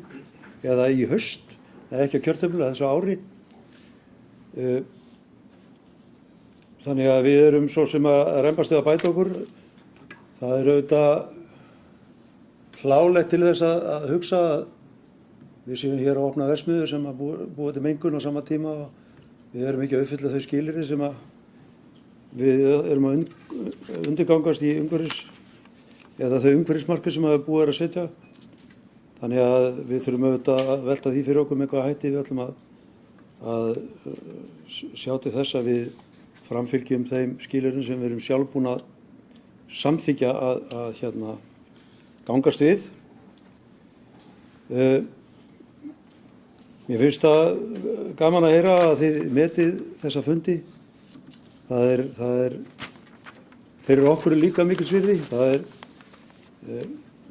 Speaker 1: eða í haust, eða ekki á kjörtímabili, að þessu ári. Þannig að við erum svo sem að rembast við að bæta okkur. Það er auðvitað hlálegt til þess að hugsa að við séum hér að opna verksmiðju sem að búa til mengun á sama tíma og við erum ekki að uppfylla þau skilyrði sem að við erum að undirgangast í umhverfis eða þau umhverfismarkmið sem að búið er að setja. Þannig að við þurfum auðvitað að velta því fyrir okkur með hvað hætti við ætlum að sjá til þess að við framfylgjum þeim skilyrðum sem við erum sjálf búin að samþykkja að gangast við. Mér finnst það gaman að heyra að þið metið þessa fundi. Þeir eru okkur líka mikils virði.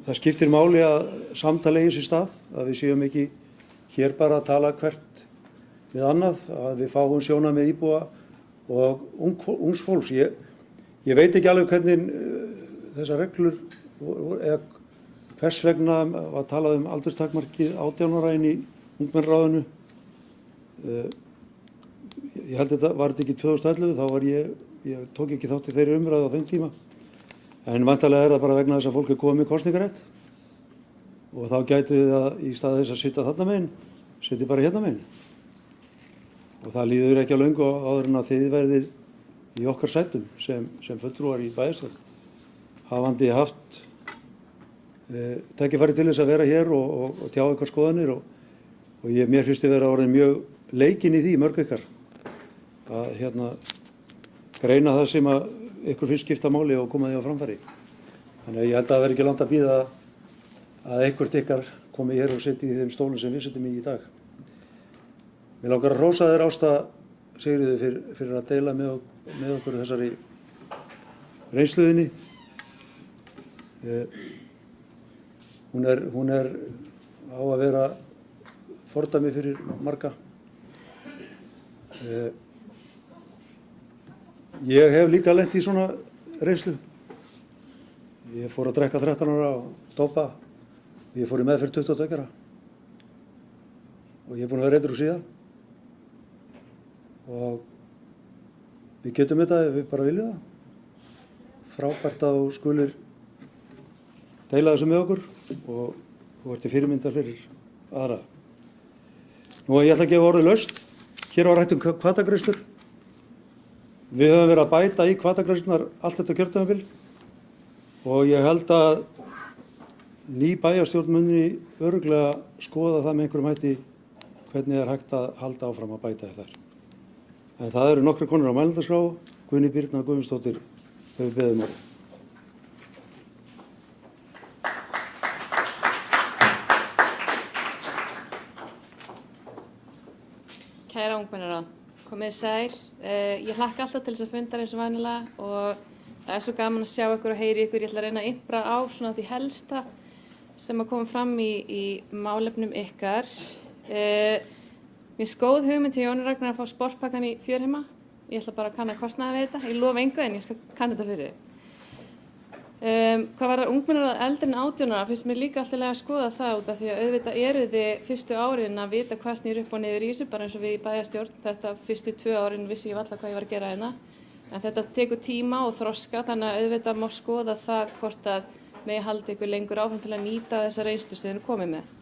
Speaker 1: Það skiptir máli að samtala eigi sér stað, að við séum ekki hér bara að tala hvert við annað, að við fáum sjónarmið íbúa og ungs fólks. Ég veit ekki alveg hvernig þessar reglur, eða hvers vegna var talað um aldurstakmarkið 18 ára inn í ungmennaráðinu. Ég held að var þetta ekki 2011, þá var ég tók ekki þátt í þeirri umræðu á þeim tíma. En væntanlega er það bara vegna þess að fólk er komið með kosningarétt og þá gætu það í stað þess að sitja þarna megin, sitja bara hérna megin. Og það líður ekki á löngu áður en að þið verðið í okkar sætum sem fulltrúar í bæjarstjórn. Hafandi haft tækifæri til þess að vera hér og tjá eitthvað skoðanir og mér finnst þið vera orðin mjög leikinn í því mörg ykkar að greina það sem að ykkur finnst skipta máli og koma því á framfæri. Þannig að ég held að það verði ekki langt að bíða að eitthvert ykkar komi hér og setji í þeim stólum sem við setjum í dag. Mér langar að hrósa þér, Ásta Sigríður, fyrir að deila með okkur þessari reynsluðinni. Hún er á að vera fordæmi fyrir marga. Ég hef líka lent í svona reynslu. Ég fór að drekka 13 ára og dópa. Ég fór í meðferð 22 ára. Og ég er búinn að vera edrú síðan. Og við getum þetta ef við bara viljum það. Frábært að þú skulir deila þessu með okkur og þú ert til fyrirmyndar fyrir aðra. Nú ég ætla að gefa orðið laust. Hér var rætt um hvatagreiðslur. Við höfum verið að bæta í hvatagreiðslurnar allt þetta kjörtímabil og ég held að ný bæjarstjórn muni örugglega skoða það með einhverjum hætti hvernig er hægt að halda áfram að bæta þær. En það eru nokkrar konur á mælendaskrá. Guðný Birna Guðmundsdóttir hefur beðið orðið.
Speaker 9: Kæra ungmennaráð, komið sæl. Ég hlakka alltaf til þess að funda eins og vanilega og það er svo gaman að sjá ykkur og heyri ykkur. Ég ætla að reyna að impra á svona því helsta sem að koma fram í málefnum ykkar. Mér skóð hugmynd til Jóni Ragnar að fá sportpakkan í Fjörheima. Ég ætla bara að kanna kostnaði við þetta. Ég lofa engu en ég skal kanna þetta fyrir þig. Hvað var það ungmennaráð eldri en 18 ára finnst mér líka alltaf að skoða það út af því að auðvitað eru þið fyrstu árin að vita hvað snýr upp og niður í þessu, bara eins og við í bæjarstjórn. Þetta fyrstu 2 árin vissi ég varla hvað ég var að gera hérna. En þetta tekur tíma og þroska þannig að auðvitað má skoða það hvort að megi halda ykkur lengur áfram til að nýta þessa reynslu sem þið eru komið með.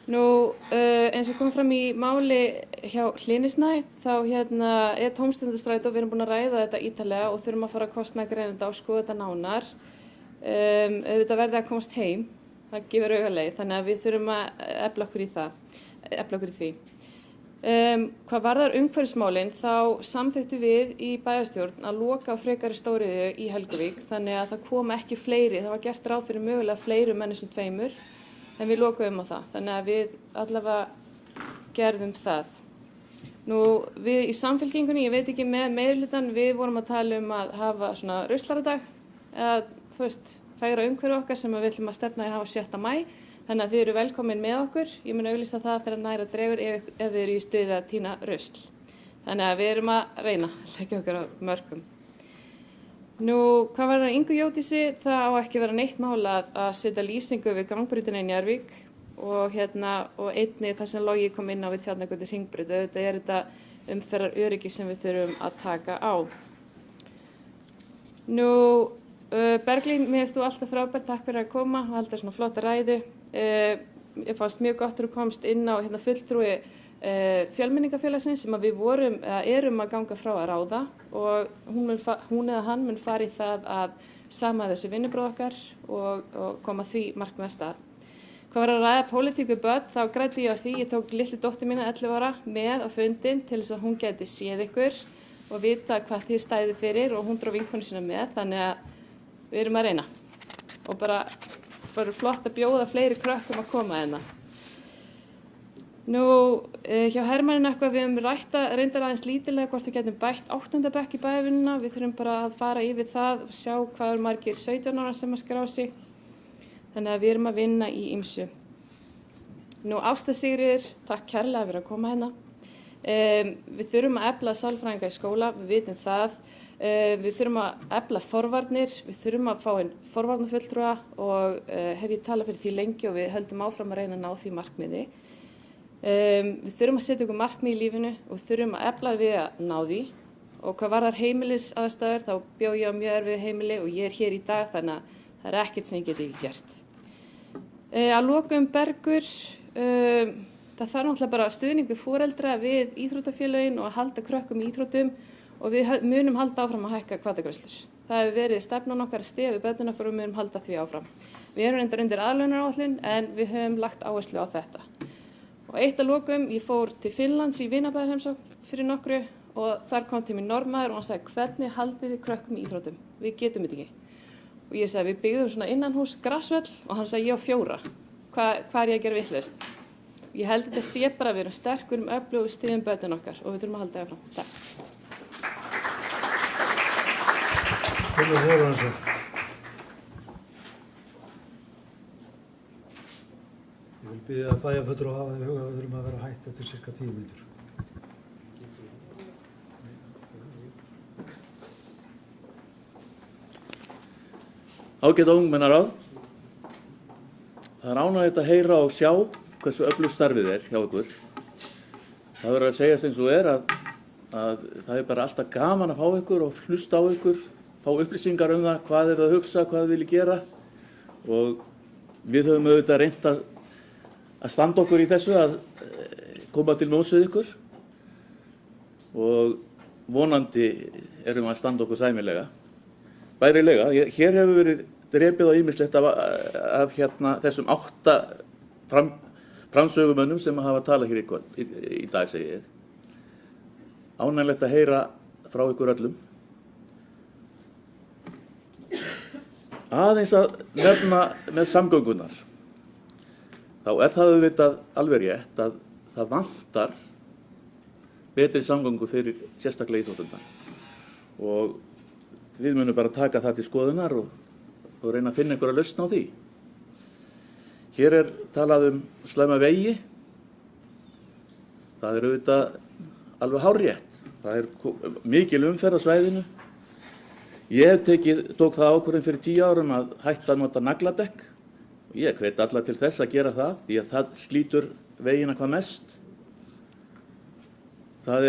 Speaker 9: Nú, eins og kom fram í máli hjá Hlynnisnæ, þá er tómstundastrætó og við erum búin að ræða þetta ítarlega og þurfum að fara að kostnaðargreina þetta og skoða þetta nánar. Auðvitað verði að komast heim, það gefur augaleið, þannig að við þurfum að efla okkur í því. Hvað varðar umhverfismálin, þá samþykktum við í bæjarstjórn að loka á frekari stóriðju í Helguvík, þannig að það koma ekki fleiri, það var gert ráð fyrir mögulega fleiri menn sem 2. En við lokuðum á það, þannig að við allavega gerðum það. Nú, við í Samfylkingunni, ég veit ekki með meirihlutann, við vorum að tala um að hafa svona ruslaradag, eða þú veist, fegra umhverfi okkar sem við ætlum að stefna í að hafa 7. maí, þannig að þið eru velkomin með okkur. Ég mun auglýsa það þegar næra dregur ef þið eru í stuði að tína rusl. Þannig að við erum að reyna að leggja okkur á mörkum. Nú, hvað var það Ingu Jódísi? Það á ekki vera neitt mál að setja lýsingu við gangbrautina í Njarðvík og einnig það sem Logi kom inn á við Tjarnargötu hringbraut. Auðvitað er þetta umferðaröryggi sem við þurfum að taka á. Nú, Berglín, mér finnst þú alltaf frábært, takk fyrir að koma og halda svona flotta ræðu. Ég fannst mjög gott að þú komst inn á fulltrúi fjölmenningafélagsins sem að við erum að ganga frá að ráða og hún eða hann mun fara í það að sama þessu vinnubröð okkar og koma því markmið að stað. Hvað var að ræða pólitík við börn, þá græddi ég á því, ég tók litlu dóttur mína 11 ára með á fundinn til þess að hún geti séð ykkur og vita hvað þið stæðu fyrir og hún dró vinkonu sína með, þannig að við erum að reyna og bara fyrir flott að bjóða fleiri krökkum að koma hérna. Nú, hjá Hermanni eitthvað við höfum reyndar aðeins lítilega hvort við getum bætt 8. bekk í bæjarvinnuna. Við þurfum bara að fara yfir það og sjá hvað eru margir 17 ára sem að skrá sig. Þannig að við erum að vinna í ýmsu. Nú, Ásta Sigríður, takk kærlega fyrir að koma hérna. Við þurfum að efla sálfræðinga í skóla, við vitum það. Við þurfum að efla forvarnir, við þurfum að fá inn forvarnafulltrúa og hef ég talað fyrir því lengi og við höldum áfram að reyna að ná því markmiði. Við þurfum að setja okkur markmið í lífinu og þurfum að efla við að ná því og hvað varðar heimilisaðstæður þá bjó ég á mjög erfiðu heimili og ég er hér í dag þannig að það er ekkert sem ég get ekki gert. Að lokum Bergur, það þarf náttúrulega bara stuðning við foreldra við íþróttafélögin og að halda krökkum í íþróttum og við munum halda áfram að hækka hvatagreiðslur. Það hefur verið stefnan okkar að styðja við börnin okkar og við munum halda því áfram. Við erum reyndar undir aðlaunaráætlun en við höfum lagt áherslu á þetta. Og eitt að lokum, ég fór til Finnlands í vinabæðarheimsókn fyrir nokkru og þar kom til mér Norðmaður og hann sagði hvernig haldið þið krökkum í íþróttum? Við getum þetta ekki. Og ég sagði við byggðum svona innanhús grassvöll og hann sagði ég á 4. Hvað er ég að gera vitlaust? Ég held þetta sé bara að við erum sterk, við erum öflug og við styðjum börnin okkar og við þurfum að halda áfram. Takk.
Speaker 1: Ég vil biðja að bæjarfulltrúa hafa í huga að við þurfum að vera hætt eftir cirka 10 mínútur.
Speaker 10: Ágæta ungmennaráð. Það er ánægjulegt að heyra og sjá hversu öflugt starfið er hjá ykkur. Það verður að segjast eins og er að það er bara alltaf gaman að fá ykkur og hlusta á ykkur, fá upplýsingar um það hvað er að hugsa, hvað þið viljið gera. og við höfum auðvitað reynt að standa okkur í þessu að koma til móts við ykkur og vonandi erum við að standa okkur sæmilega, bærilega. Hér hefur verið drepið á ýmislegt af þessum 8 framsögumönnum sem hafa talað hér í dag, segi ég. Ánægilegt að heyra frá ykkur öllum. Aðeins að nefna með samgöngunar. Þá það auðvitað alveg rétt að það vantar betri samgöngu fyrir sérstaklega íþróttirnar. Og við munum bara taka það til skoðunar og reyna að finna einhverja lausn á því. Hér talað slæma vegi. Það auðvitað alveg hárrétt. Það mikil umferð á svæðinu. Ég tók það ákvörðun fyrir 10 árum að hætta að nota nagladekk. Ég hvet alla til þess að gera það, því að það slítur vegina hvað mest. Það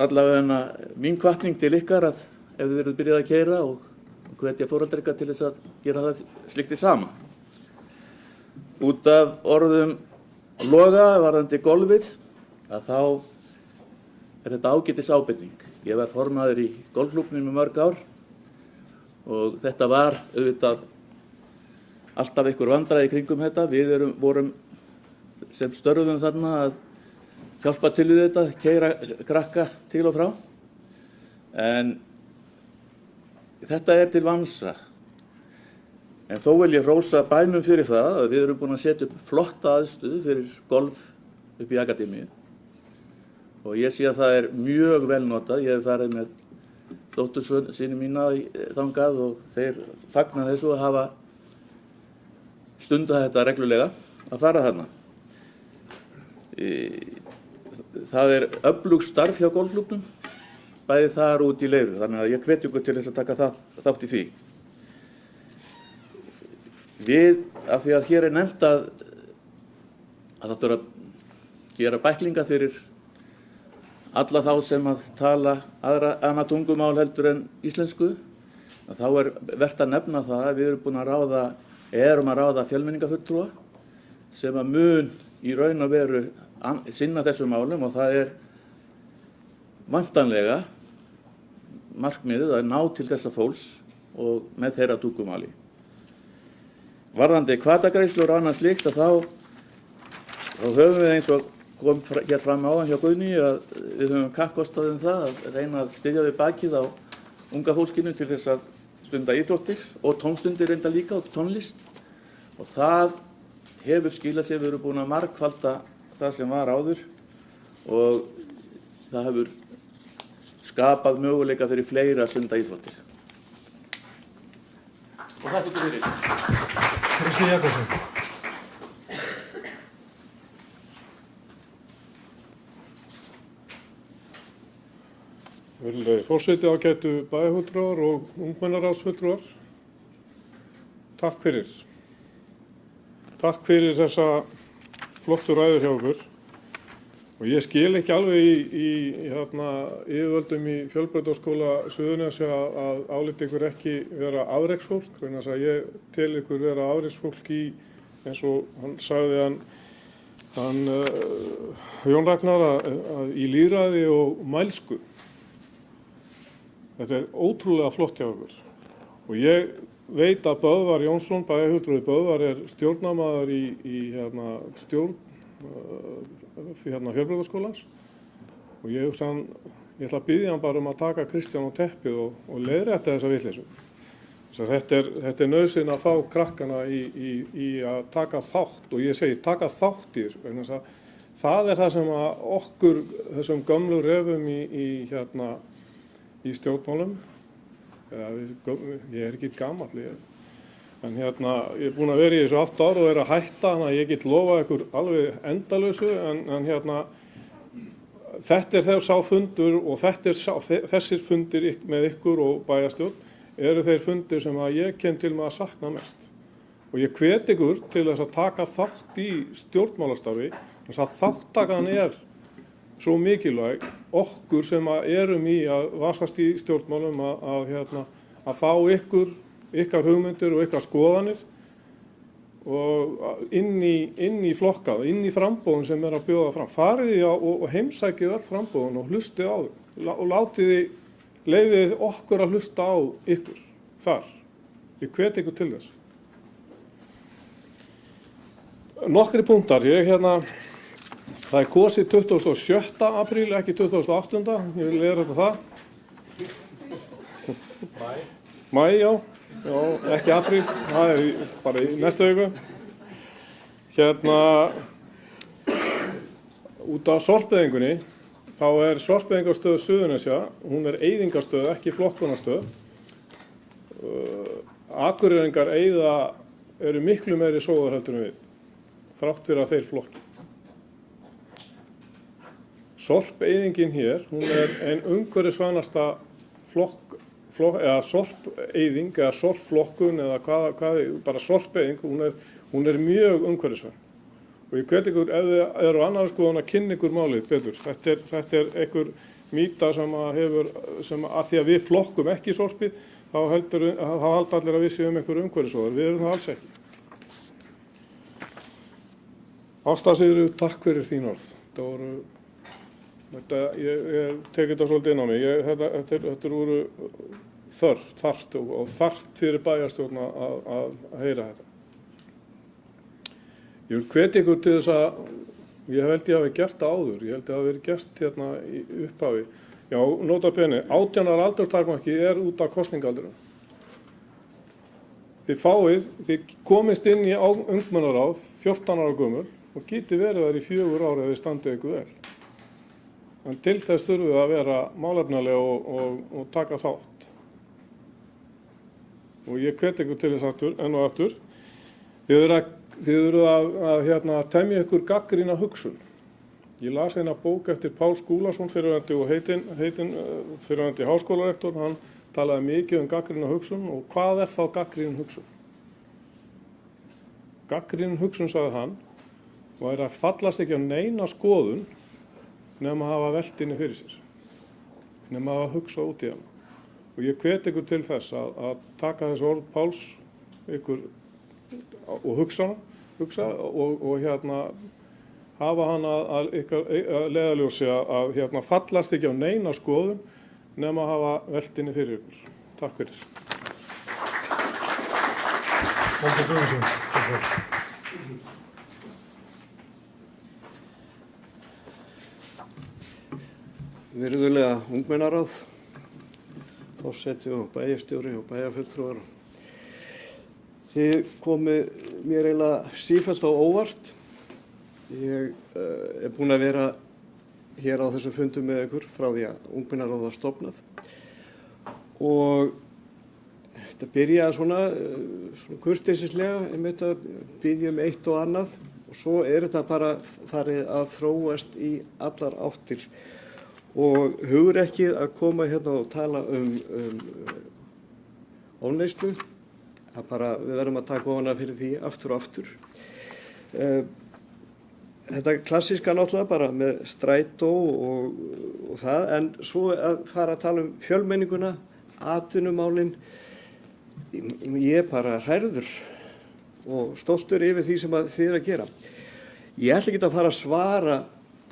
Speaker 10: allavega mín hvatning til ykkar að ef þið eruð byrjað að keyra og hvetja foreldra ykkar til þess að gera það slíkt í sama. Út af orðum Loga varðandi golfið, að þá þetta ágætis ábending. Ég var formaður í golfklúbbnum í mörg ár og þetta var auðvitað alltaf einhver vandræði kringum þetta. Við vorum sem störfum þarna að hjálpa til við þetta, keyra krakka til og frá. En þetta til vansa. En þó vil ég hrósa bænum fyrir það að við erum búin að setja upp flotta aðstöðu fyrir golf upp í akademíu. Og ég sé að það mjög vel notað. Ég hef farið með dóttursyni mína þangað og þeir fagna þessu að hafa stundað þetta reglulega að fara þarna. Það öflugt starf hjá golfklúbbnum, bæði þar út í Leiru, þannig að ég hvet ykkur til þess að taka þátt í því. Af því að hér nefnt að það þurfa að gera bæklinga fyrir alla þá sem að tala annað tungumál heldur en íslensku, þá vert að nefna það að við erum að ráða fjölmenningarfulltrúa sem að mun í raun og veru sinna þessum málum, og það væntanlega markmiðið að ná til þessa fólks og með þeirra tungumáli. Varðandi hvatagreiðslur og annað slíkt, þá höfum við eins og kom hér fram áðan hjá Guðni að við höfum kappkostað það að reyna að styðja við bakið á unga fólkinu til þess að stunda íþróttir og tónstundir reynda líka og tónlist. Og það hefur skilað sér, við erum búin að margfalda það sem var áður og það hefur skapað möguleika fyrir fleiri að stunda íþróttir. Og það fyrir.
Speaker 1: Kristi Jakobsson.
Speaker 11: Virðulegi forseti, ágætu bæjarfulltrúar og ungmennaráðsfulltrúar. Takk fyrir. Takk fyrir þessa flottu ræður hjá okkur. Og ég skil ekki alveg í yfirvöldum í Fjölbrautaskóla Suðurnesja að áliti ykkur ekki vera afreksfólk, vegna þess að ég tel ykkur vera afreksfólk í, eins og hann sagði Jón Ragnar, að í lýðræði og mælsku. Þetta ótrúlega flott hjá okkur. Og ég veit að Böðvar Jónsson, bæjarfulltrúi Böðvar, stjórnarmaður í stjórn Fjölbrautaskólans. Og ég ætla að biðja hann bara að taka Kristján á teppið og leiðrétta þessa vitleysu. Þetta nauðsyn að fá krakkana í að taka þátt, og ég segi taka þátt í þessu. Það það sem að okkur, þessum gömlu refum í stjórnmálum, ég ekki gamall, en ég búinn að vera í þessu 8 ár og að hætta, þannig að ég get lofað ykkur alveg endalausu, en þetta sá fundur og þessir fundir með ykkur og bæjarstjórn eru þeir fundir sem að ég kem til með að sakna mest. Og ég hvet ykkur til þess að taka þátt í stjórnmálastarfi, þess að þáttakan svo mikilvæg okkur sem erum í að vasast í stjórnmálum að fá ykkar hugmyndir og ykkar skoðanir og inn í flokka, inn í frambóðun sem er að bjóða fram. Farið í og heimsækið öll frambóðun og hlustið á þau og leyfið okkur að hlusta á ykkur þar. Ég hvet ykkur til þess. Nokkri punktar. Það er kosið 27. apríl, ekki 28. Ég vil leiða þetta það. Maí, já. Já, ekki apríl, það er bara í næstu viku. Út af sorpeyðingunni, þá er sorpeyðingarstöð Suðurnesja, hún er eyðingarstöð, ekki flokkunarstöð. Akureyringar eru miklu meiri sóðar heldur en við, þrátt fyrir að þeir flokki. Sorpeyðingin hér, hún er ein umhverfisvænasta eða sorpeyðing eða sorpflokkun eða hvað bara sorpeyðing, hún er mjög umhverfisvæn. Og ég hvet ykkur, ef þið eru annars skoðun að kynna ykkur málið betur. Þetta er einhver mýta sem að því að við flokkum ekki sorpið, þá halda allir að við séum einhver umhverfisóðar. Við erum það alls ekki. Ásta Sigríður, takk fyrir þín orð. Ég tek þetta svolítið inn á mig. Þetta voru þarft og þarft fyrir bæjarstjórn að heyra þetta. Ég vil hvetja ykkur til þess að, ég held ég hafi gert það áður, ég held ég hafi verið gert hérna í upphafi. Já, nota bene, 18 ára aldurstakmarki er út af kosningaaldrinum. Þið komist inn í ungmennaráð 14 ára gömul og geti verið þar í 4 ára ef þið standið ykkur vel. En til þess þurfum við að vera málefnalega og taka þátt. Og ég hvet ykkur til þess enn og aftur. Þið eru að temja ykkur gagnrýna hugsun. Ég las eina bók eftir Pál Skúlason, fyrrverandi háskólarektor. Hann talaði mikið gagnrýna hugsun og hvað þá gagnrýnin hugsun? Gagnrýnin hugsun, sagði hann, væri að fallast ekki á neina skoðun nema að hafa velt inni fyrir sér, nema að hugsa út í hana. Og ég hvet ykkur til þess að taka þessu orð Páls ykkur og hugsa og hafa hana að leiðarljósi að fallast ekki á neina skoðun nema að hafa velt inni fyrir ykkur. Takk fyrir.
Speaker 1: Virðulega ungmennaráð, forseti og bæjarstjóri og bæjarfulltrúar. Þið komið mér eiginlega sífellt á óvart. Ég er búinn að vera hér á þessum fundum með ykkur frá því að ungmennaráð var stofnað. Og þetta byrjaði svona kurteisislega, einmitt að biðja eitt og annað. Og svo er þetta bara farið að þróast í allar áttir. Og hugrekkið að koma hérna og tala ofneyslu, við verðum að taka ofan fyrir því aftur og aftur. Þetta klassíska náttúrulega bara með strætó og það, en svo að fara að tala fjölmenninguna, atvinnumálin, ég er bara hrærður og stoltur yfir því sem þið er að gera. Ég ætla ekki að fara að svara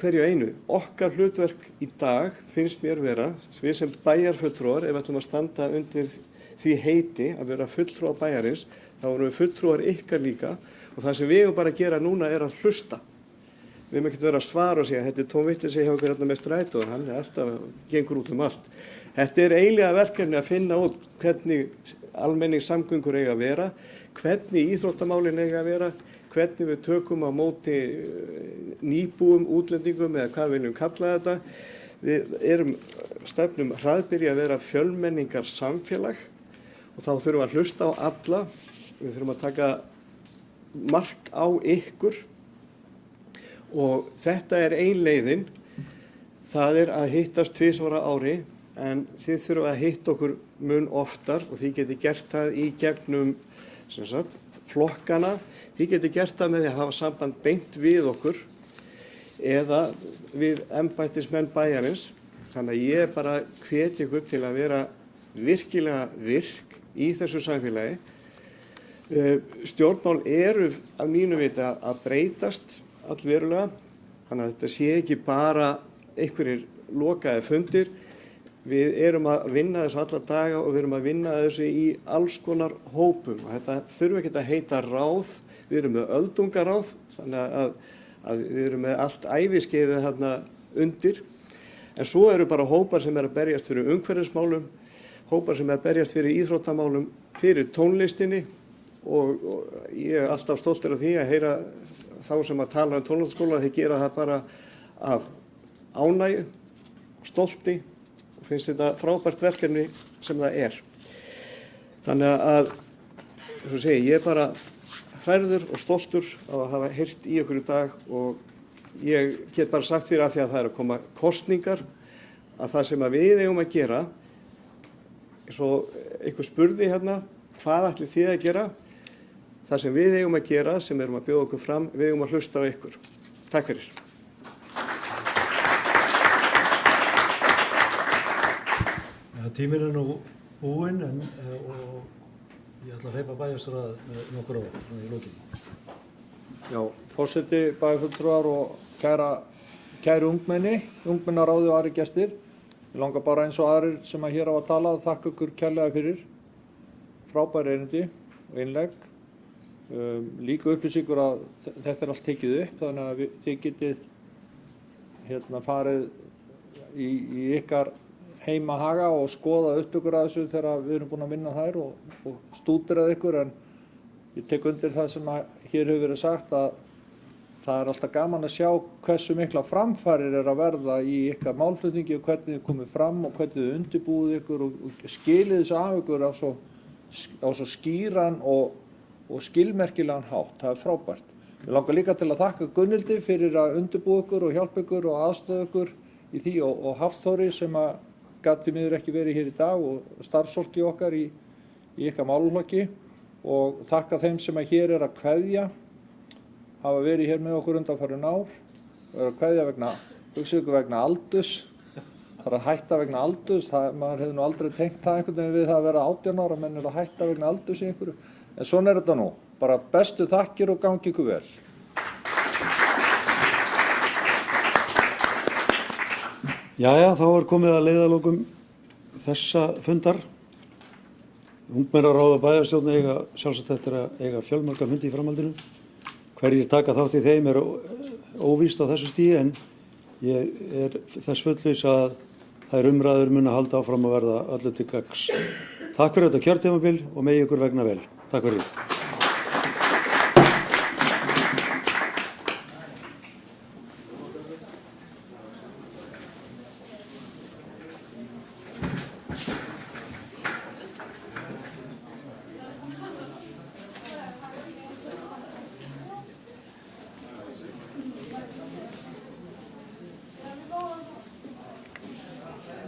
Speaker 1: hverju einu. Okkar hlutverk í dag finnst mér vera, við sem bæjarfulltrúar, ef við ætlum að standa undir því heiti að vera fulltrúar bæjarins, þá erum við fulltrúar ykkar líka og það sem við erum bara að gera núna er að hlusta. Við erum ekkert vera að svara og segja, þetta er tómvitleysi hjá okkur með strætó, hann er alltaf gengur út allt. Þetta er eiginlega verkefni að finna út hvernig almenningssamgöngur eiga að vera, hvernig íþróttamálin eiga að vera, hvernig við tökum á móti nýbúum, útlendingum eða hvað við viljum kalla þetta. Við stefnum hraðbyrja að vera fjölmenningar samfélag og þá þurfum við að hlusta á alla. Við þurfum að taka mark á ykkur og þetta er ein leiðin. Það er að hittast 2 sinnum á ári en þið þurfum að hitta okkur mun oftar og þið geti gert það í gegnum flokkana. Þið geti gert það með því að hafa samband beint við okkur eða við embættismenn bæjarins. Þannig að ég bara hvet ykkur til að vera virkilega virk í þessu samfélagi.
Speaker 12: Stjórnmál eru að mínu viti að breytast allverulega, þannig að þetta sé ekki bara einhverjir lokaði fundir. Við erum að vinna þessu alla daga og við erum að vinna þessu í alls konar hópum. Þetta þurfi ekki að heita ráð, við erum með öldungaráð, þannig að við erum með allt æviskeiðið þarna undir. En svo eru bara hópar sem að berjast fyrir umhverfismálum, hópar sem að berjast fyrir íþróttamálum, fyrir tónlistinni og ég er alltaf stoltur af því að heyra þá sem að tala um tónlistarskóla, þeir gera það bara af ánægju og stolti og finnst þetta frábært verkefni sem það er. Þannig að, eins og segi, ég er bara hrærður og stoltur á að hafa heyrt í okkur í dag og ég get bara sagt fyrir að því að það er að koma kosningar að það sem að við eigum að gera, eins og einhver spurði hérna, hvað ætlið þið að gera? Það sem við eigum að gera, sem erum að bjóða okkur fram, við eigum að hlusta á ykkur. Takk fyrir.
Speaker 1: Tíminn er nú búinn og ég ætla að hleypa bæjarstjóra með nokkur orð í lokin.
Speaker 13: Já, forseti, bæjarfulltrúar og kæru ungmenni, ungmennaráði og aðrir gestir. Ég langar bara eins og aðrir sem að hér á að tala að þakka ykkur kærlega fyrir frábæri erindi og innlegg. Líka upplýsingur að þetta er allt tekið upp, þannig að þið getið farið í ykkar heimahaga og skoða upptökur af þessu þegar við erum búin að vinna þær og stúderað ykkur, en ég tek undir það sem hér hefur verið sagt að það er alltaf gaman að sjá hversu mikla framfarir er að verða í ykkar málflutningi og hvernig þið komið fram og hvernig þið undirbúið ykkur og skilið þessu af ykkur á svo skýran og skilmerkilegan hátt. Það er frábært. Ég langar líka til að þakka Gunnhildi fyrir að undirbúa ykkur og hjálpa ykkur og aðstoða ykkur í því og Hafþóri sem að gat því miður ekki verið hér í dag og starfsfólki okkar í ykkar málaflokki og þakka þeim sem að hér er að kveðja, hafa verið hér með okkur undanfarin ár og er að kveðja vegna aldurs. Það er að hætta vegna aldurs, maður hefur nú aldrei tengt það einhvern veginn við það að vera 18 ára, menn er að hætta vegna aldurs í einhverju. En svona er þetta nú, bara bestu þakkir og gangi ykkur vel.
Speaker 1: Jæja, þá er komið að leiðarlokum þessa fundar. Ungmennaráð og bæjarstjórn eiga sjálfsagt eftir að eiga fjölmarga fundi í framhaldinu. Hverjir taka þátt í þeim er óvíst á þessu stigi, en ég er þess fullviss að þær umræður munu halda áfram að verða öllu til gagns. Takk fyrir þetta kjörtímabil og megi ykkur vegna vel. Takk fyrir.